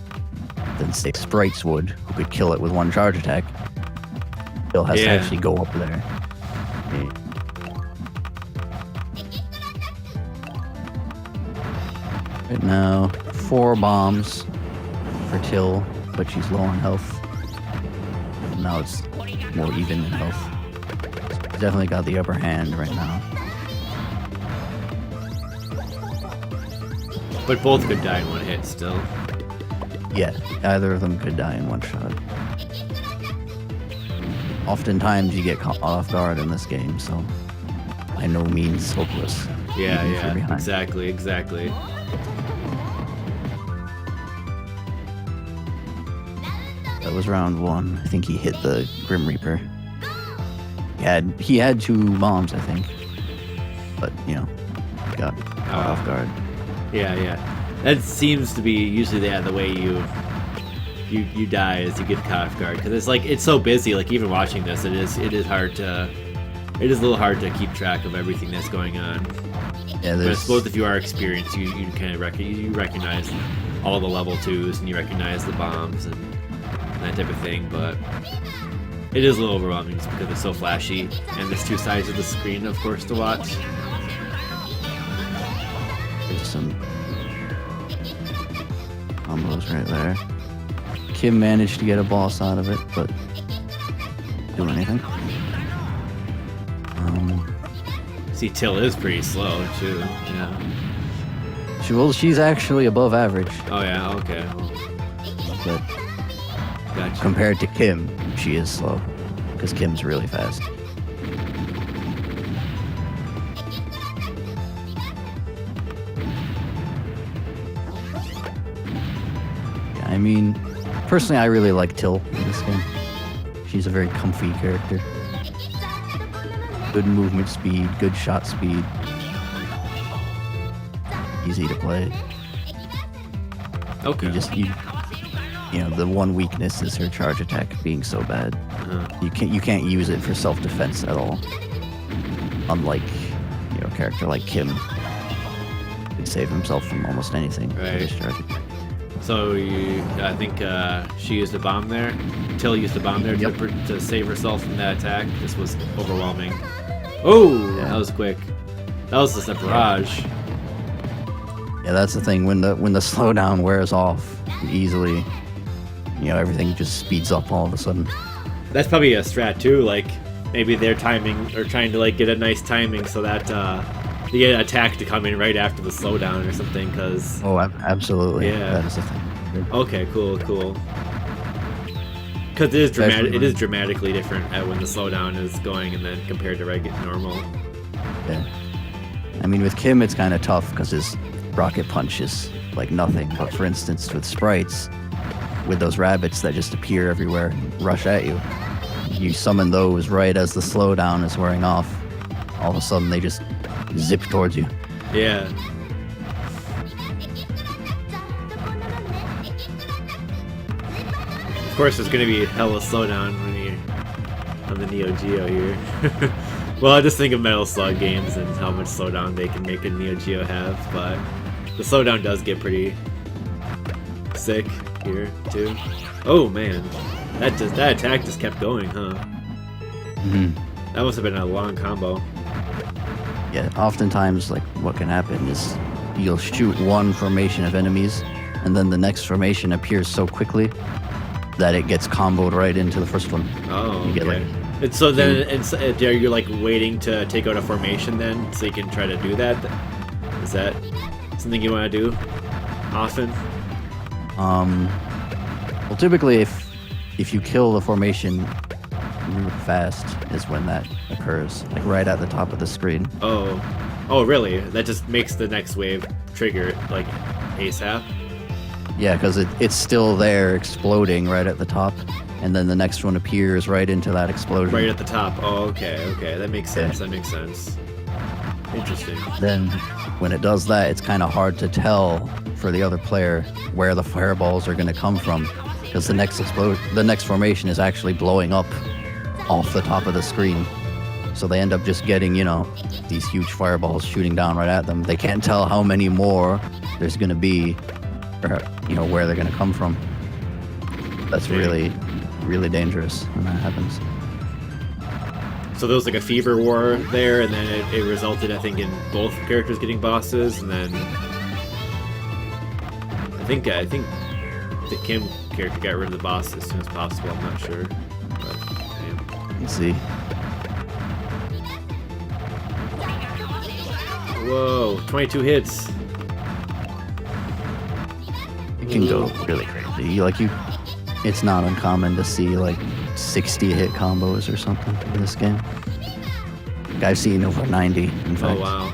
than, say, Sprites would, who could kill it with one charge attack. Till has to actually go up there. Yeah. Right now, 4 bombs for Till, but she's low on health. And now it's more even in health. She's definitely got the upper hand right now. But both could die in one hit still. Yeah, either of them could die in one shot. Oftentimes you get caught off guard in this game, so by no means hopeless. Yeah, exactly. That was round 1. I think he hit the Grim Reaper. He had 2 bombs, I think. But, you know, got caught off guard. Yeah. That seems to be usually the way you die is you get caught off guard, because it's so busy. Like, even watching this, it is a little hard to keep track of everything that's going on. Yeah, but I suppose if you are experienced, you kind of recognize all the level 2s, and you recognize the bombs and that type of thing. But it is a little overwhelming just because it's so flashy, and there's 2 sides of the screen, of course, to watch. There's some combos right there. Kim managed to get a boss out of it, but do anything. See, Till is pretty slow too. Yeah. She's actually above average. Oh yeah. Okay. But Gotcha. compared to Kim, she is slow because Kim's really fast. I mean, personally, I really like Till in this game. She's a very comfy character. Good movement speed, good shot speed. Easy to play. Okay. You know, the one weakness is her charge attack being so bad. You can't use it for self-defense at all. Unlike, you know, a character like Kim can save himself from almost anything. Right. With his charge attack. So I think she used a bomb there. Till used a bomb there to save herself from that attack. This was overwhelming. Oh, yeah. That was quick. That was just a barrage. Yeah, that's the thing. When the slowdown wears off easily, you know, everything just speeds up all of a sudden. That's probably a strat too. Like, maybe they're timing or trying to like get a nice timing so that you get an attack to come in right after the slowdown or something. Cause absolutely. Yeah, that is the thing. Okay, cool. Because it is dramatic. It is dramatically different when the slowdown is going, and then compared to normal. Yeah. I mean, with Kim, it's kind of tough because his rocket punch is like nothing. But for instance, with Sprites, with those rabbits that just appear everywhere and rush at you, you summon those right as the slowdown is wearing off. All of a sudden, they just zip towards you. Yeah. Of course, there's going to be hella slowdown when you're on the neo-geo here. Well, I just think of Metal Slug games and how much slowdown they can make a neo-geo have, but the slowdown does get pretty sick here too. Oh man, that attack just kept going, huh? Mm-hmm. That must have been a long combo. Yeah, oftentimes, like, what can happen is you'll shoot one formation of enemies, and then the next formation appears so quickly that it gets comboed right into the first one. Oh, you get, okay. like, and so then you're like waiting to take out a formation then, so you can try to do that? Is that something you want to do often? Well, typically, if you kill the formation really fast is when that occurs, like right at the top of the screen. Oh, really? That just makes the next wave trigger like ASAP? Yeah, because it's still there exploding right at the top, and then the next one appears right into that explosion. Right at the top. Oh, okay, okay. That makes sense. Yeah. That makes sense. Interesting. Then when it does that, it's kind of hard to tell for the other player where the fireballs are going to come from, because the next formation is actually blowing up off the top of the screen. So they end up just getting, you know, these huge fireballs shooting down right at them. They can't tell how many more there's going to be, or, you know, where they're going to come from. That's really, really dangerous when that happens. So there was like a fever war there, and then it resulted, I think, in both characters getting bosses, and then I think the Kim character got rid of the boss as soon as possible. I'm not sure. But, damn. Let's see. Whoa, 22 hits. It can go really crazy. It's not uncommon to see like 60 hit combos or something in this game. I've seen over 90, in fact. Oh, wow.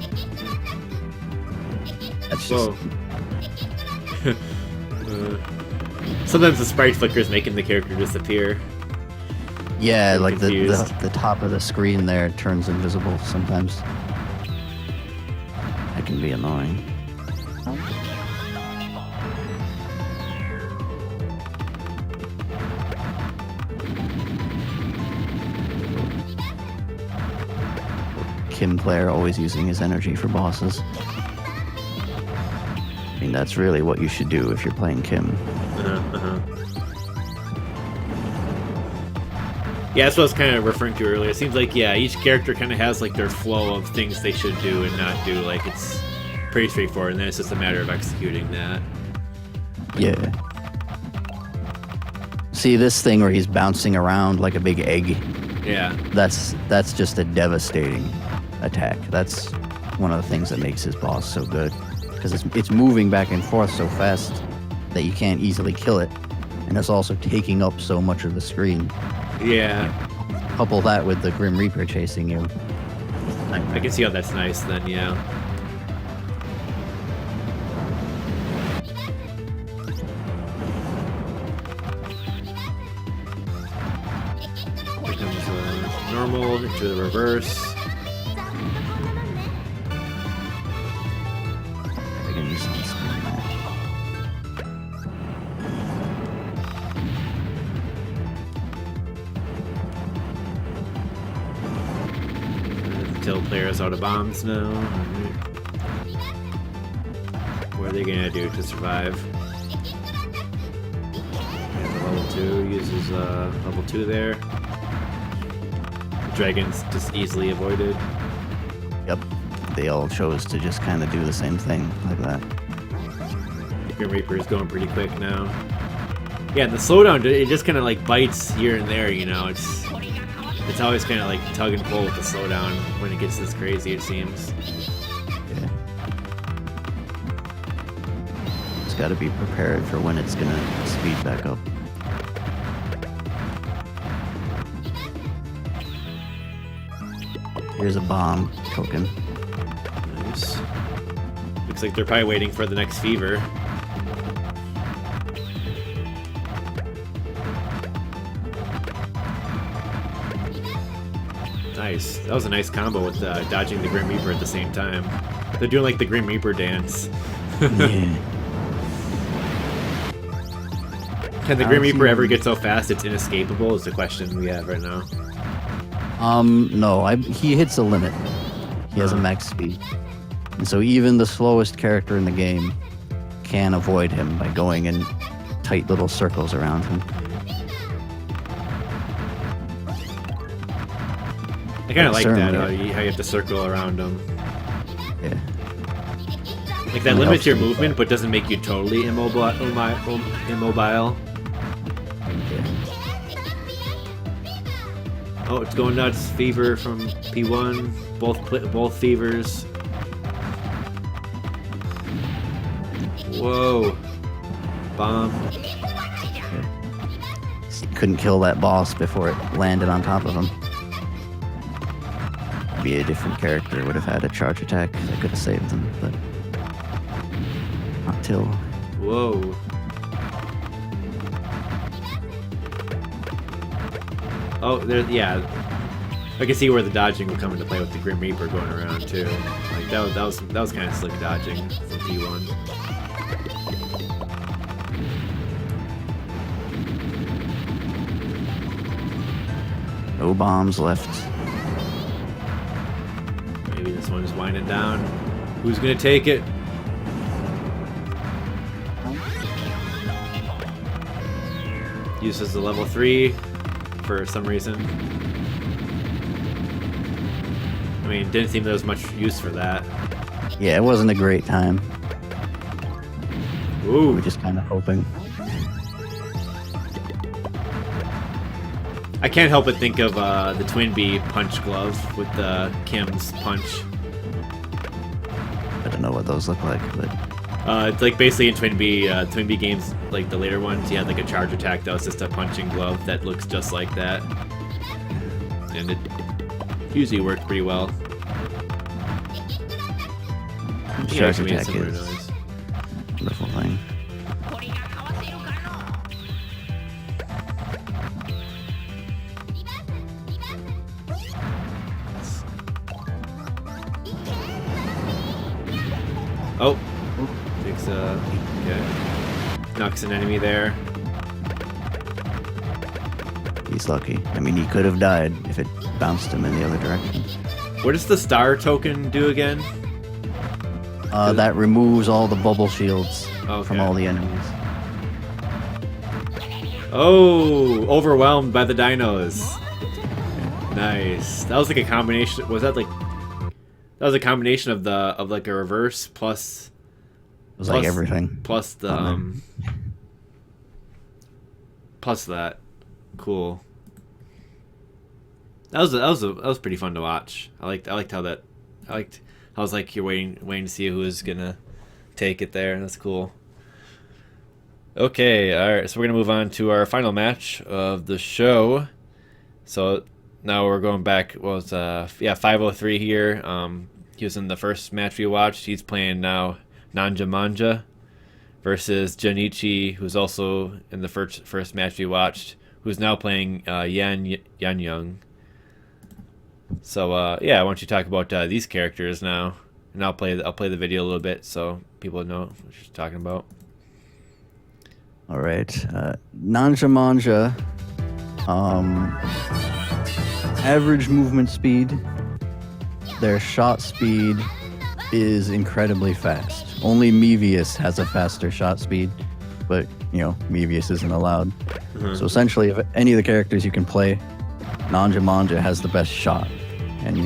That's just... Sometimes the sprite flicker is making the character disappear. Yeah, I'm like confused. the top of the screen there turns invisible sometimes. That can be annoying. Kim player always using his energy for bosses. I mean, that's really what you should do if you're playing Kim. Yeah, that's what I was kind of referring to earlier. It seems like, yeah, each character kind of has like their flow of things they should do and not do. Like, it's pretty straightforward, and then it's just a matter of executing that. Yeah. See this thing where he's bouncing around like a big egg? Yeah. That's just a devastating attack. That's one of the things that makes his boss so good, because it's moving back and forth so fast that you can't easily kill it, and it's also taking up so much of the screen. Yeah. Couple that with the Grim Reaper chasing you. I can see how that's nice then, yeah. Here comes normal into the reverse. I can use some screen there. Until players out of bombs now. What are they gonna do to survive? And the level 2 uses level 2 there. The dragon's just easily avoided. Yep. They all chose to just kind of do the same thing like that. The Grim Reaper is going pretty quick now. Yeah, the slowdown, it just kind of like bites here and there, you know. It's always kind of like tug and pull with the slowdown when it gets this crazy, it seems. Yeah. It's got to be prepared for when it's going to speed back up. Here's a bomb token. Nice. Looks like they're probably waiting for the next fever. Nice. That was a nice combo with dodging the Grim Reaper at the same time. They're doing like the Grim Reaper dance. Yeah. Can the Grim Reaper ever get so fast it's inescapable is the question we have right now. No, he hits a limit. He has a max speed. And so even the slowest character in the game can avoid him by going in tight little circles around him. I kind of like that, Certainly. how you have to circle around them. Yeah. Like that It limits helps your you with movement, that. but doesn't make you totally immobile. Oh, it's going nuts. Fever from P1. Both fevers. Whoa. Bomb. He couldn't kill that boss before it landed on top of him. Be a different character would have had a charge attack that could have saved him, but not till. Whoa. Oh, there. Yeah, I can see where the dodging would come into play with the Grim Reaper going around too. Like that was kind of slick dodging from P1. No bombs left. Maybe this one's winding down. Who's gonna take it? Uses the level 3 for some reason. I mean, didn't seem there was much use for that. Yeah, it wasn't a great time. Ooh. We're just kind of hoping. I can't help but think of the Twin Bee punch glove with Kim's punch. I don't know what those look like, but it's like basically in Twin Bee games, like the later ones, you had like a charge attack that was just a punching glove that looks just like that, and it usually worked pretty well. Charge attack is a wonderful thing. Oh, takes okay. Knocks an enemy there. He's lucky. I mean, he could have died if it bounced him in the other direction. What does the star token do again? That removes all the bubble shields from all the enemies. Oh, overwhelmed by the dinos. Nice. That was like a combination. Was that like? That was a combination of like a reverse plus. It was like everything. Plus the plus that. Cool. That was pretty fun to watch. I liked how that. I was like, you're waiting to see who was gonna take it there. That's cool. Okay, all right. So we're gonna move on to our final match of the show. So now we're going back. Well, it's 503 here. He was in the first match we watched. He's playing now Nanja Monja versus Jun'ichi, who's also in the first match we watched, who's now playing Yanyung. So why don't you talk about these characters now, and I'll play the video a little bit so people know what you're talking about. All right, Nanja Monja, average movement speed. Their shot speed is incredibly fast. Only Mevius has a faster shot speed, but Mevius isn't allowed. Mm-hmm. So essentially, if any of the characters you can play, Nanja Monja has the best shot. And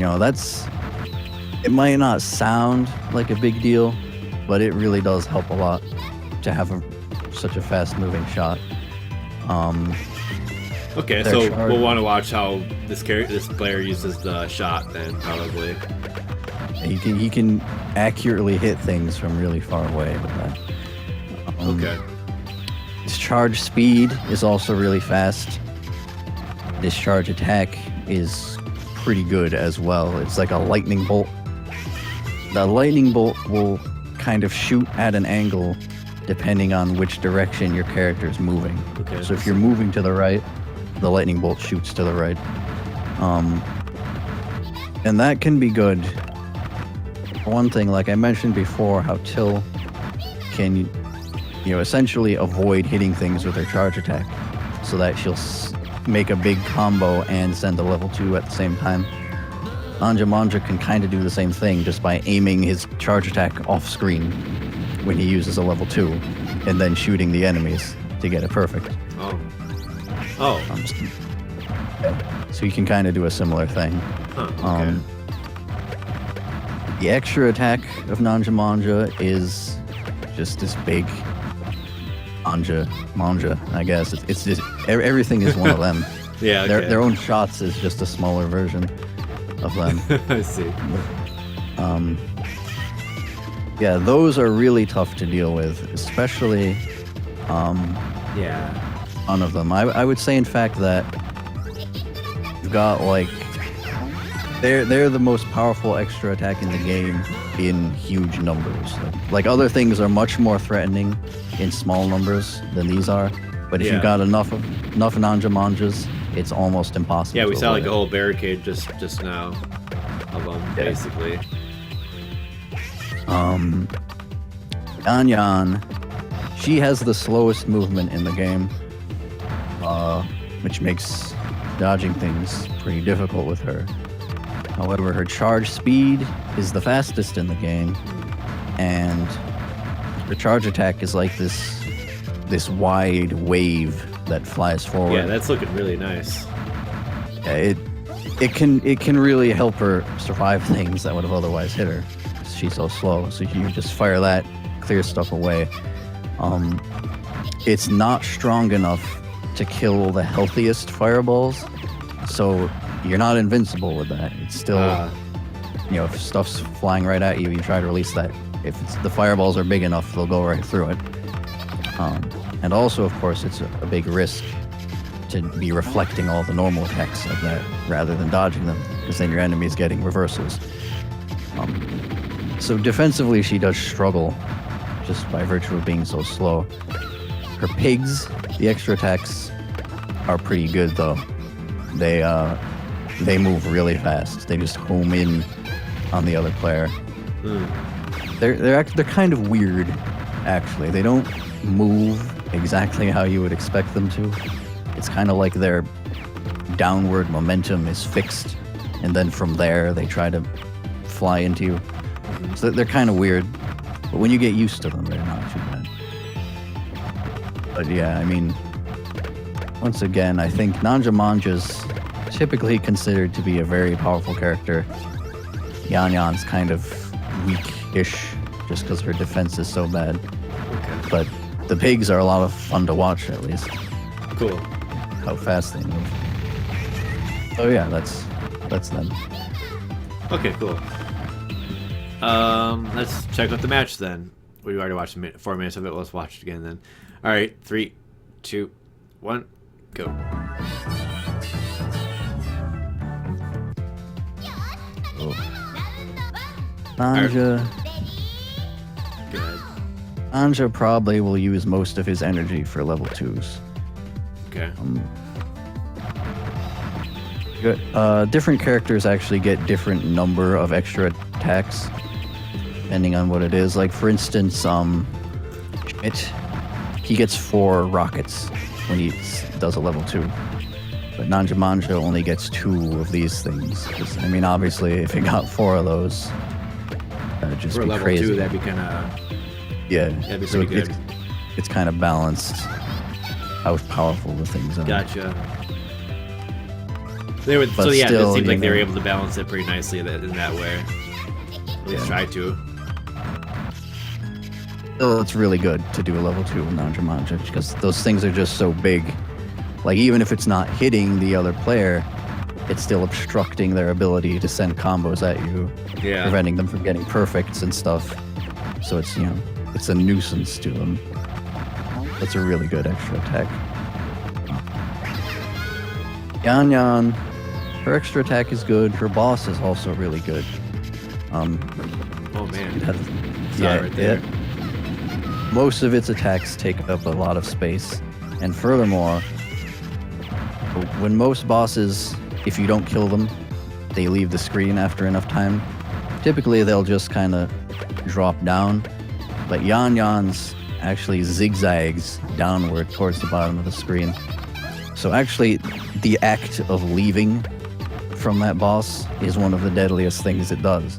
it might not sound like a big deal, but it really does help a lot to have such a fast moving shot. Okay, so we'll want to watch how this player uses the shot then, probably. He can accurately hit things from really far away with that. Okay. His charge speed is also really fast. His charge attack is pretty good as well. It's like a lightning bolt. The lightning bolt will kind of shoot at an angle depending on which direction your character is moving. Okay. So if you're moving to the right, the lightning bolt shoots to the right. And that can be good. One thing, like I mentioned before, how Till can essentially avoid hitting things with her charge attack so that she'll make a big combo and send a level 2 at the same time. Nanja Monja can kind of do the same thing just by aiming his charge attack off screen when he uses a level 2 and then shooting the enemies to get it perfect. So you can kind of do a similar thing. Okay. The extra attack of Nanja Monja is just this big Monja, I guess. It's just everything is one of them. Yeah, okay. Their own shots is just a smaller version of them. I see. Yeah, those are really tough to deal with, especially one of them. I would say, in fact, that you've got they're the most powerful extra attack in the game in huge numbers. Like other things are much more threatening in small numbers than these are. But if you've got enough Nanja Monjas it's almost impossible. Yeah, we to saw like avoid a whole barricade just now of them, basically. Yanyung, she has the slowest movement in the game, which makes dodging things pretty difficult with her. However, her charge speed is the fastest in the game, and her charge attack is like this wide wave that flies forward. Yeah, that's looking really nice. Yeah, it can really help her survive things that would have otherwise hit her. She's so slow, so you just fire that, clear stuff away. It's not strong enough to kill the healthiest fireballs, so you're not invincible with that. It's still, if stuff's flying right at you, you try to release that. If the fireballs are big enough, they'll go right through it. And also, of course, it's a big risk to be reflecting all the normal attacks of that rather than dodging them, because then your enemy's getting reversals. So defensively, she does struggle just by virtue of being so slow. Her pigs, the extra attacks, are pretty good though. They move really fast. They just home in on the other player. They're kind of weird, actually. They don't move exactly how you would expect them to. It's kind of like their downward momentum is fixed, and then from there they try to fly into you. So they're kind of weird, but when you get used to them, they're not too bad. But yeah, I mean, once again, I think Monja's typically considered to be a very powerful character. Yanyang's kind of weak-ish, just because her defense is so bad. Okay. But the pigs are a lot of fun to watch, at least. Cool. How fast they move. Oh yeah, that's them. Okay, cool. Let's check out the match then. We already watched 4 minutes of it. Let's watch it again then. All right, 3, 2, 1, go. Nanja. Good. Nanja probably will use most of his energy for level 2s. Okay. Different characters actually get different number of extra attacks depending on what it is. Like for instance, Schmitt, he gets 4 rockets when he does a level 2. But Monja only gets 2 of these things. I mean, obviously, if he got 4 of those, that'd just for be level crazy. 2, that'd be kind of... Yeah, that'd be so pretty good. It's kind of balanced how powerful the things are. Gotcha. So yeah, still, it seems like they were able to balance it pretty nicely in that way. At least try to. Still, it's really good to do a level 2 with Monja because those things are just so big. Like, even if it's not hitting the other player, it's still obstructing their ability to send combos at you, preventing them from getting perfects and stuff. So it's, it's a nuisance to them. That's a really good extra attack. Yanyung, her extra attack is good. Her boss is also really good. Oh man. Right there. Most of its attacks take up a lot of space. And furthermore, when most bosses, if you don't kill them, they leave the screen after enough time. Typically, they'll just kind of drop down. But Yanyang's actually zigzags downward towards the bottom of the screen. So actually, the act of leaving from that boss is one of the deadliest things it does.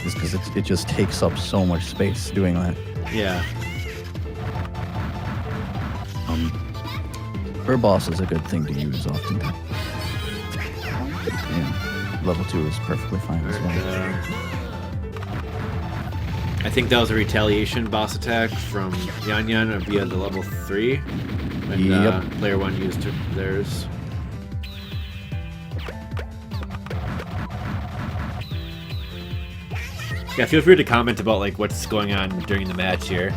Just because it just takes up so much space doing that. Yeah. Her boss is a good thing to use often. Yeah, level 2 is perfectly fine as well. I think that was a retaliation boss attack from Yanyung via the level 3 when player 1 used theirs. Yeah, feel free to comment about like what's going on during the match here.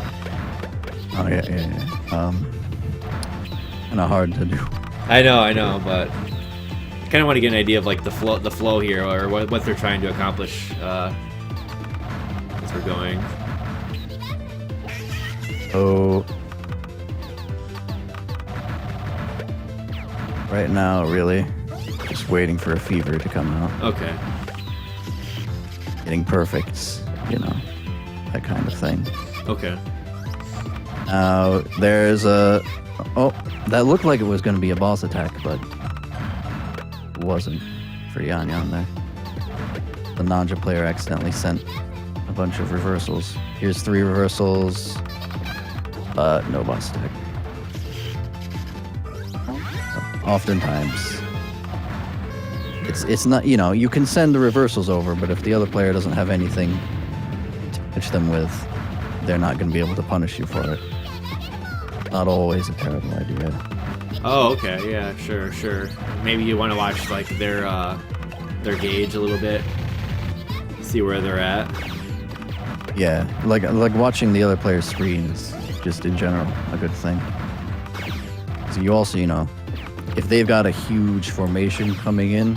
Oh yeah. Kind of hard to do. I know, but kind of want to get an idea of like the flow here, or what they're trying to accomplish as we're going. right now, really. Just waiting for a fever to come out. Okay. Getting perfects, you know, that kind of thing. Okay. Now, there's a... Oh, that looked like it was going to be a boss attack, but it wasn't for Yanyung there. The Nanja player accidentally sent a bunch of reversals. Here's 3 reversals. No boss attack. Oftentimes, it's not, you know, you can send the reversals over, but if the other player doesn't have anything to pitch them with, they're not going to be able to punish you for it. Not always a terrible idea. Oh, okay. Yeah, sure. Maybe you want to watch like their gauge a little bit, see where they're at. Yeah, like watching the other player's screen is just in general a good thing. So you also, you know, if they've got a huge formation coming in,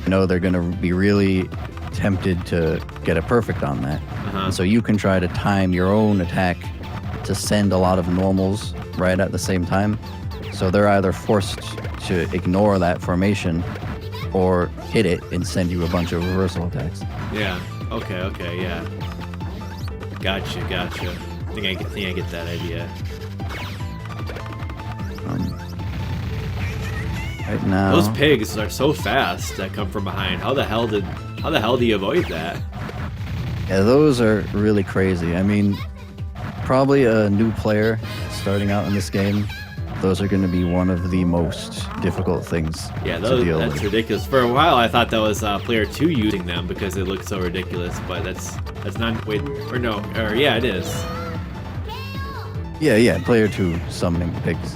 you know, they're going to be really tempted to get a perfect on that. And so you can try to time your own attack to send a lot of normals right at the same time. So they're either forced to ignore that formation or hit it and send you a bunch of reversal attacks. Yeah. Okay. Yeah. Gotcha. I think I get that idea. Right now, Those pigs are so fast that come from behind. How the hell do you avoid that? yeah, those are really crazy. I mean, probably a new player starting out in this game, those are going to be one of the most difficult things Yeah, to deal that's with. ridiculous. For a while, I thought that was player 2 using them because it looked so ridiculous, but that's not. Wait, or no, or yeah, it is. Yeah, player 2 summoning pigs.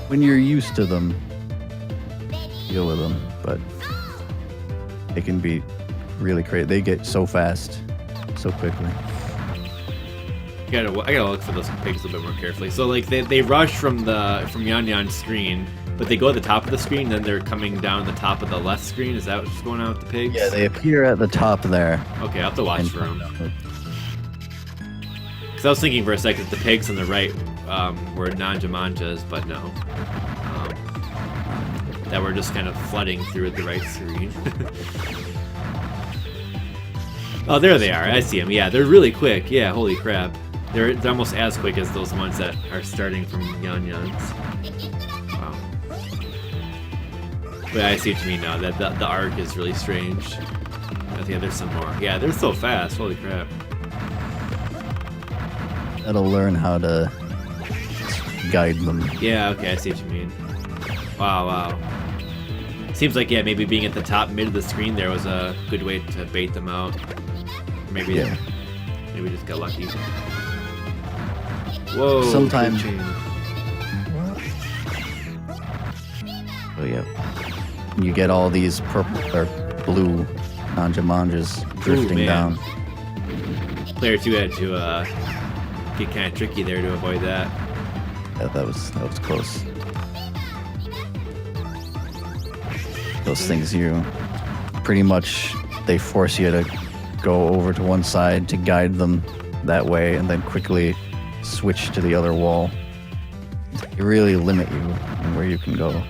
When you're used to them, deal with them, but they can be really crazy. They get so fast, so quickly. I gotta look for those pigs a little bit more carefully. So like they rush from Yanyang's screen, but they go at the top of the screen, then they're coming down the top of the left screen. Is that what's going on with the pigs? Yeah, they appear at the top there. Okay, I'll have to watch for them. Because I was thinking for a second the pigs on the right were Nanja Monjas, but no. That were just kind of flooding through the right screen. Oh, there they are. I see them. Yeah, they're really quick. Yeah, holy crap. They're almost as quick as those ones that are starting from Yanyang's. Wow. But I see what you mean now. That the arc is really strange. I think there's some more. Yeah, they're so fast. Holy crap. That'll learn how to guide them. Yeah, okay, I see what you mean. Wow. Seems like, yeah, maybe being at the top mid of the screen there was a good way to bait them out. Or maybe we just got lucky. Whoa. Sometimes. good chain. Oh yeah. You get all these purple or blue Nanja Monjas drifting man. down. Player 2 had to get kind of tricky there to avoid that. Yeah, that was close. Those things pretty much they force you to go over to one side to guide them that way and then quickly switch to the other wall. They really limit you in where you can go.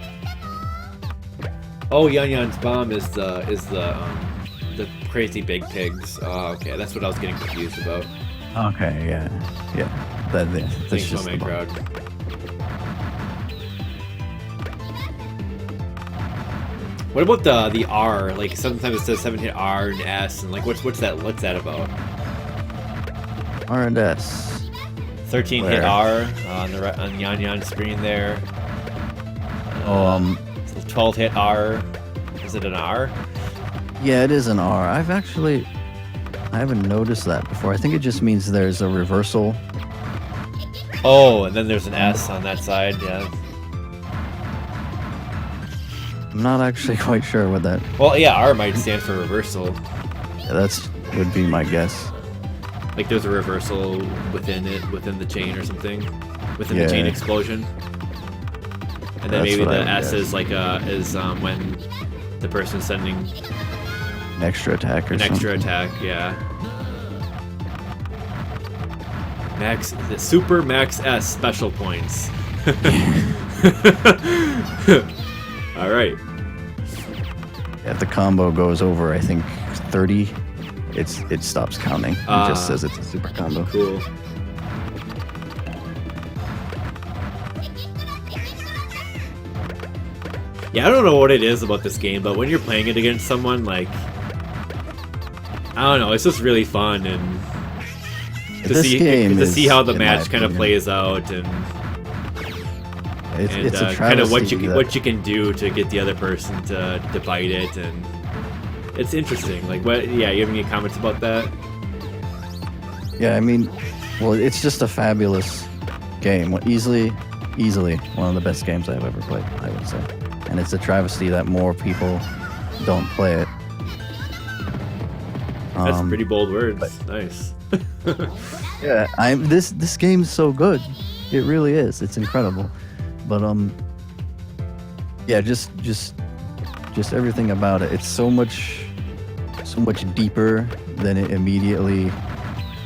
Oh, Yanyang's bomb is the crazy big pigs. Oh, okay, that's what I was getting confused about. Okay, yeah. That's Thanks, just my the crowd. What about the R? Like sometimes it says 7-hit R and S, and like what's that? What's that about? R and S. 13-hit Where? R on Yanyang's screen there. 12-hit R. Is it an R? Yeah, it is an R. I haven't noticed that before. I think it just means there's a reversal. Oh, and then there's an S on that side. Yeah. I'm not actually quite sure what that. Well, yeah, R might stand for reversal. Yeah, would be my guess. Like there's a reversal within the chain or something, within the chain explosion. And then maybe the S is like when the person's sending an extra attack or something. Yeah. The Super Max S special points. All right. If the combo goes over, I think 30, it stops counting. It just says it's a super combo. Cool. Yeah, I don't know what it is about this game, but when you're playing it against someone, like, I don't know, it's just really fun, and to see how the match kind of plays out, and it's a kind of what travesty you can do to get the other person to bite it, and it's interesting. Like, what? Yeah, you have any comments about that? Yeah, I mean, well, it's just a fabulous game. Easily one of the best games I've ever played, I would say. And it's a travesty that more people don't play it. That's pretty bold words. Nice. Yeah, this game's so good. It really is. It's incredible. But yeah, just everything about it. It's so much deeper than it immediately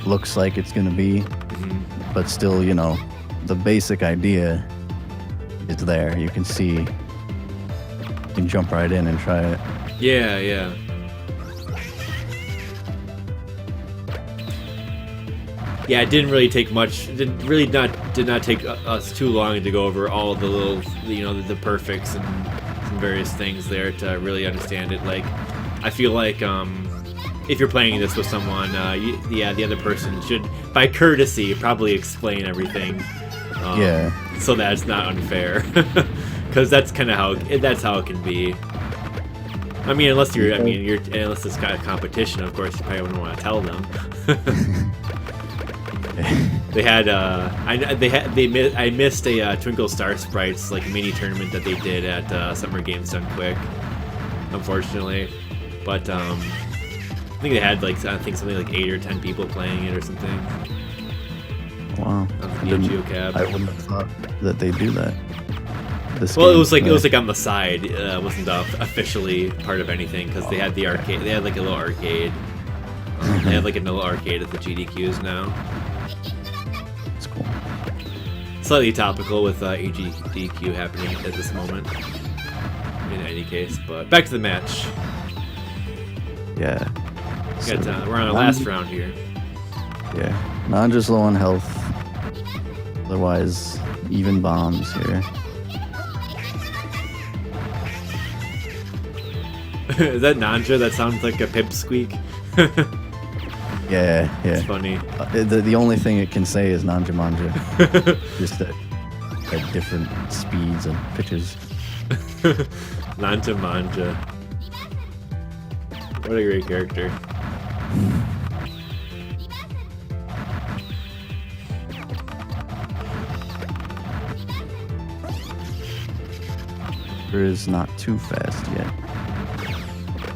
looks like it's gonna be. Mm-hmm. But still, you know, the basic idea is there. You can see, you can jump right in and try it. Yeah, yeah. Yeah, it didn't really take much. Did not take us too long to go over all the little, you know, the perfects and some various things there to really understand it. Like, I feel like if you're playing this with someone, the other person should, by courtesy, probably explain everything. Yeah. So that it's not unfair, because that's kind of how it can be. I mean, unless it's got a competition, of course, you probably wouldn't want to tell them. They had I missed a Twinkle Star Sprites like mini tournament that they did at Summer Games Done Quick, unfortunately. But I think they had something like 8 or 10 people playing it or something. Wow. I wouldn't have thought that they do that. Well, it was like on the side. It wasn't officially part of anything, because they had the arcade. They had like a little arcade. They have like a little arcade at the GDQs now. It's cool. Slightly topical with AGDQ happening at this moment. In any case, but back to the match. Yeah. We're on our last round here. Yeah. Nanja's low on health. Otherwise, even bombs here. Is that Nanja? That sounds like a pipsqueak. Yeah. It's funny. The only thing it can say is Nanja Monja. Just at different speeds and pitches. Nanja Monja. What a great character. Is not too fast yet.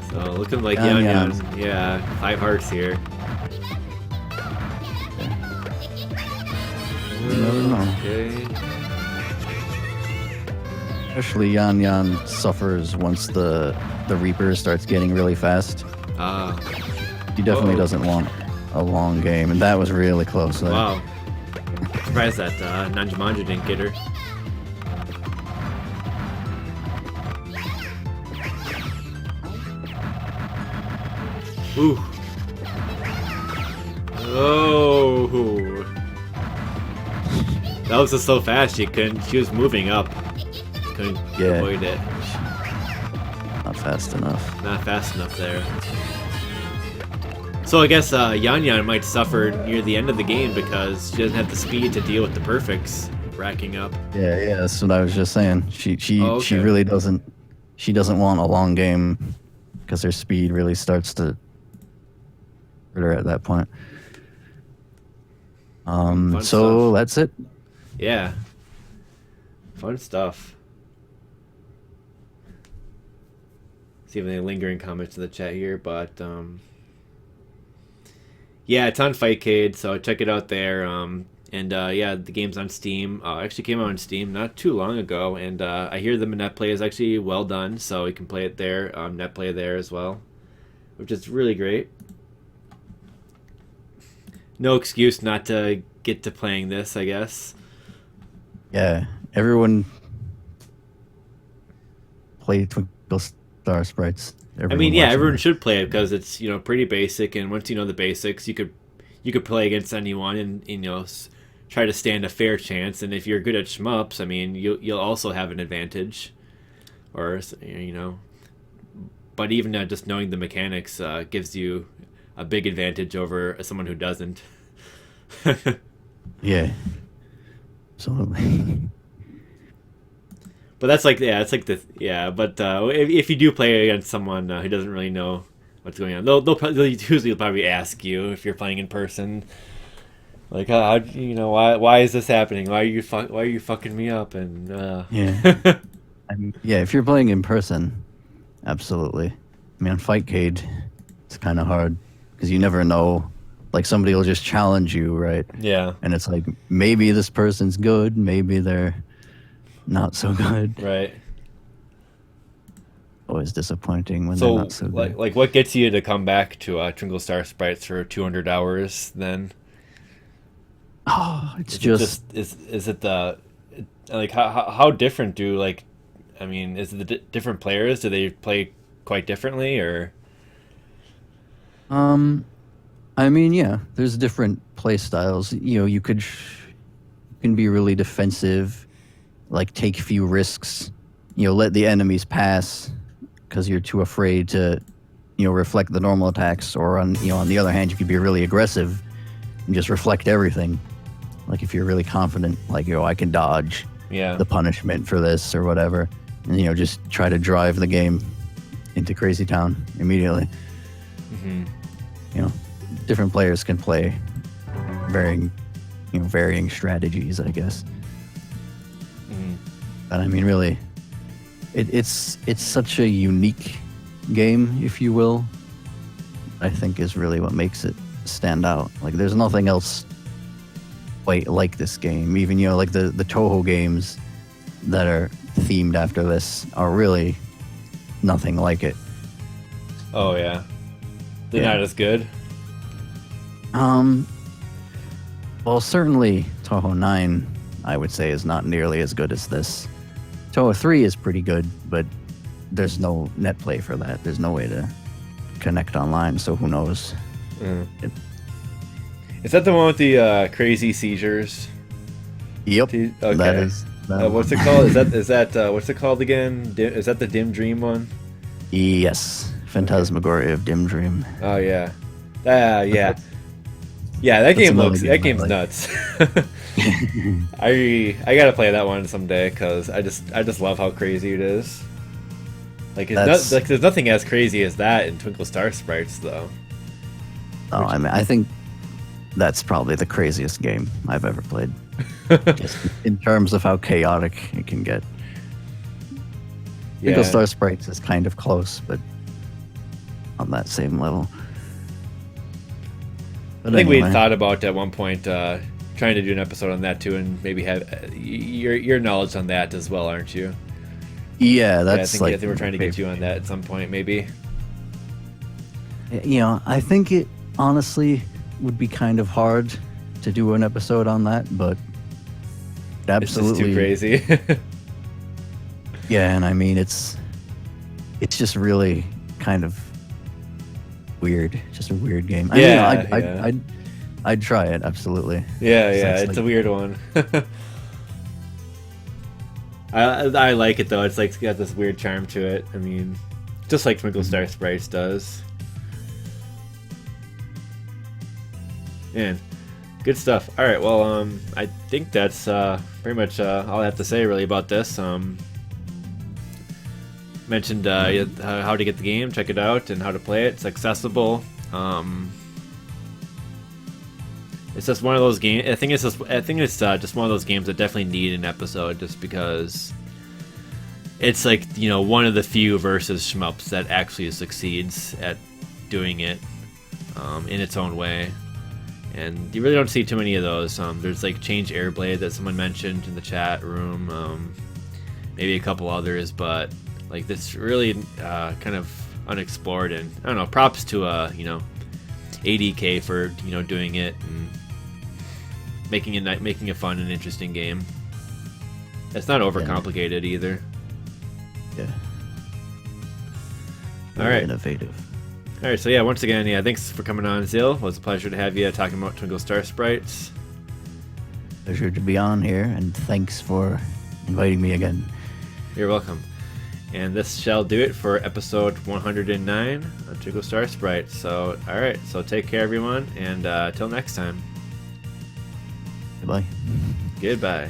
So looking like Yanyung. Yeah, 5 hearts here. Okay. Especially Yanyung suffers once the Reaper starts getting really fast. He definitely doesn't want a long game, and that was really close. Wow. Surprised that Nanja Monja didn't get her. Ooh. Oh. That was just so fast. She was moving up. Couldn't avoid it. Not fast enough. Not fast enough there. So I guess Yanyung might suffer near the end of the game because she doesn't have the speed to deal with the perfects racking up. Yeah, that's what I was just saying. She really doesn't. She doesn't want a long game because her speed really starts to hurt her at that point. So that's it. Yeah. Fun stuff. See if any lingering comments in the chat here, but yeah, it's on Fightcade, so check it out there. Yeah, the game's on Steam. Actually came out on Steam not too long ago, and I hear the net play is actually well done, so you can play it there, net play there as well, which is really great. No excuse not to get to playing this, I guess. Yeah, everyone play Twinkle Star Sprites. I mean, yeah, everyone should play it because it's pretty basic, and once you know the basics, you could play against anyone and try to stand a fair chance. And if you're good at shmups, I mean, you'll also have an advantage, or But even just knowing the mechanics gives you a big advantage over someone who doesn't. Yeah. Absolutely. But that's like, yeah, it's like But if you do play against someone who doesn't really know what's going on, they'll usually probably ask you if you're playing in person, like, why is this happening? Why are you fucking me up? And yeah, yeah. If you're playing in person, absolutely. I mean, on Fightcade, it's kind of hard because you never know. Like, somebody will just challenge you, right? Yeah. And it's like, maybe this person's good, maybe they're not so good. Right. Always disappointing when they're not so good. Like, what gets you to come back to Twinkle Star Sprites for 200 hours then? Oh, it's is it the, like, how different do, like, I mean, is it the different players? Do they play quite differently, or? I mean, yeah, there's different play styles. You can be really defensive, like take few risks, let the enemies pass because you're too afraid to, reflect the normal attacks. Or on the other hand, you could be really aggressive and just reflect everything. Like if you're really confident, like, I can dodge the punishment for this or whatever, and just try to drive the game into Crazy Town immediately. Mm-hmm. Different players can play varying strategies, I guess. Mm-hmm. But I mean, really, it's such a unique game, if you will. I think is really what makes it stand out. Like, there's nothing else quite like this game. Even like the Toho games that are themed after this are really nothing like it. Oh yeah, they're not as good. Well, certainly Toho 9, I would say, is not nearly as good as this. Toho 3 is pretty good, but there's no net play for that. There's no way to connect online, so who knows? Is that the one with the crazy seizures? Yep. Okay. That is. What's it called? Is that what's it called again? Is that the Dim Dream one? Yes. Phantasmagoria of Dim Dream. Oh yeah. Yeah. Yeah, that game's nuts. I gotta play that one someday because I just love how crazy it is. Like, there's nothing as crazy as that in Twinkle Star Sprites, though. Oh, I mean, I think that's probably the craziest game I've ever played. Just in terms of how chaotic it can get. Twinkle Star Sprites is kind of close, but on that same level. But I think we thought about at one point trying to do an episode on that too, and maybe have your knowledge on that as well, aren't you? Yeah, that's I think we're trying to get you on that at some point, maybe. I think it honestly would be kind of hard to do an episode on that, but absolutely it's just too crazy. Yeah, and I mean it's just really kind of weird, just a weird game. I'd try it, absolutely. Yeah, it's a weird one. I like it though. It's like, it's got this weird charm to it. I mean, just like Twinkle Star Sprites does. Man, good stuff. All right, well, I think that's pretty much all I have to say really about this. Mentioned how to get the game, check it out, and how to play it. It's accessible. It's just one of those games. I think it's just one of those games that definitely need an episode, just because it's like, one of the few versus shmups that actually succeeds at doing it in its own way. And you really don't see too many of those. There's like Change Airblade that someone mentioned in the chat room, maybe a couple others, but like this really kind of unexplored, and I don't know. Props to ADK for doing it and making a fun and interesting game. It's not overcomplicated either. Yeah. All right. Innovative. All right, so yeah, once again, yeah, thanks for coming on, Zil. It was a pleasure to have you talking about Twinkle Star Sprites. Pleasure to be on here, and thanks for inviting me again. You're welcome. And this shall do it for episode 109 of Twinkle Star Sprites. So, all right, so take care, everyone, and till next time. Goodbye. Goodbye.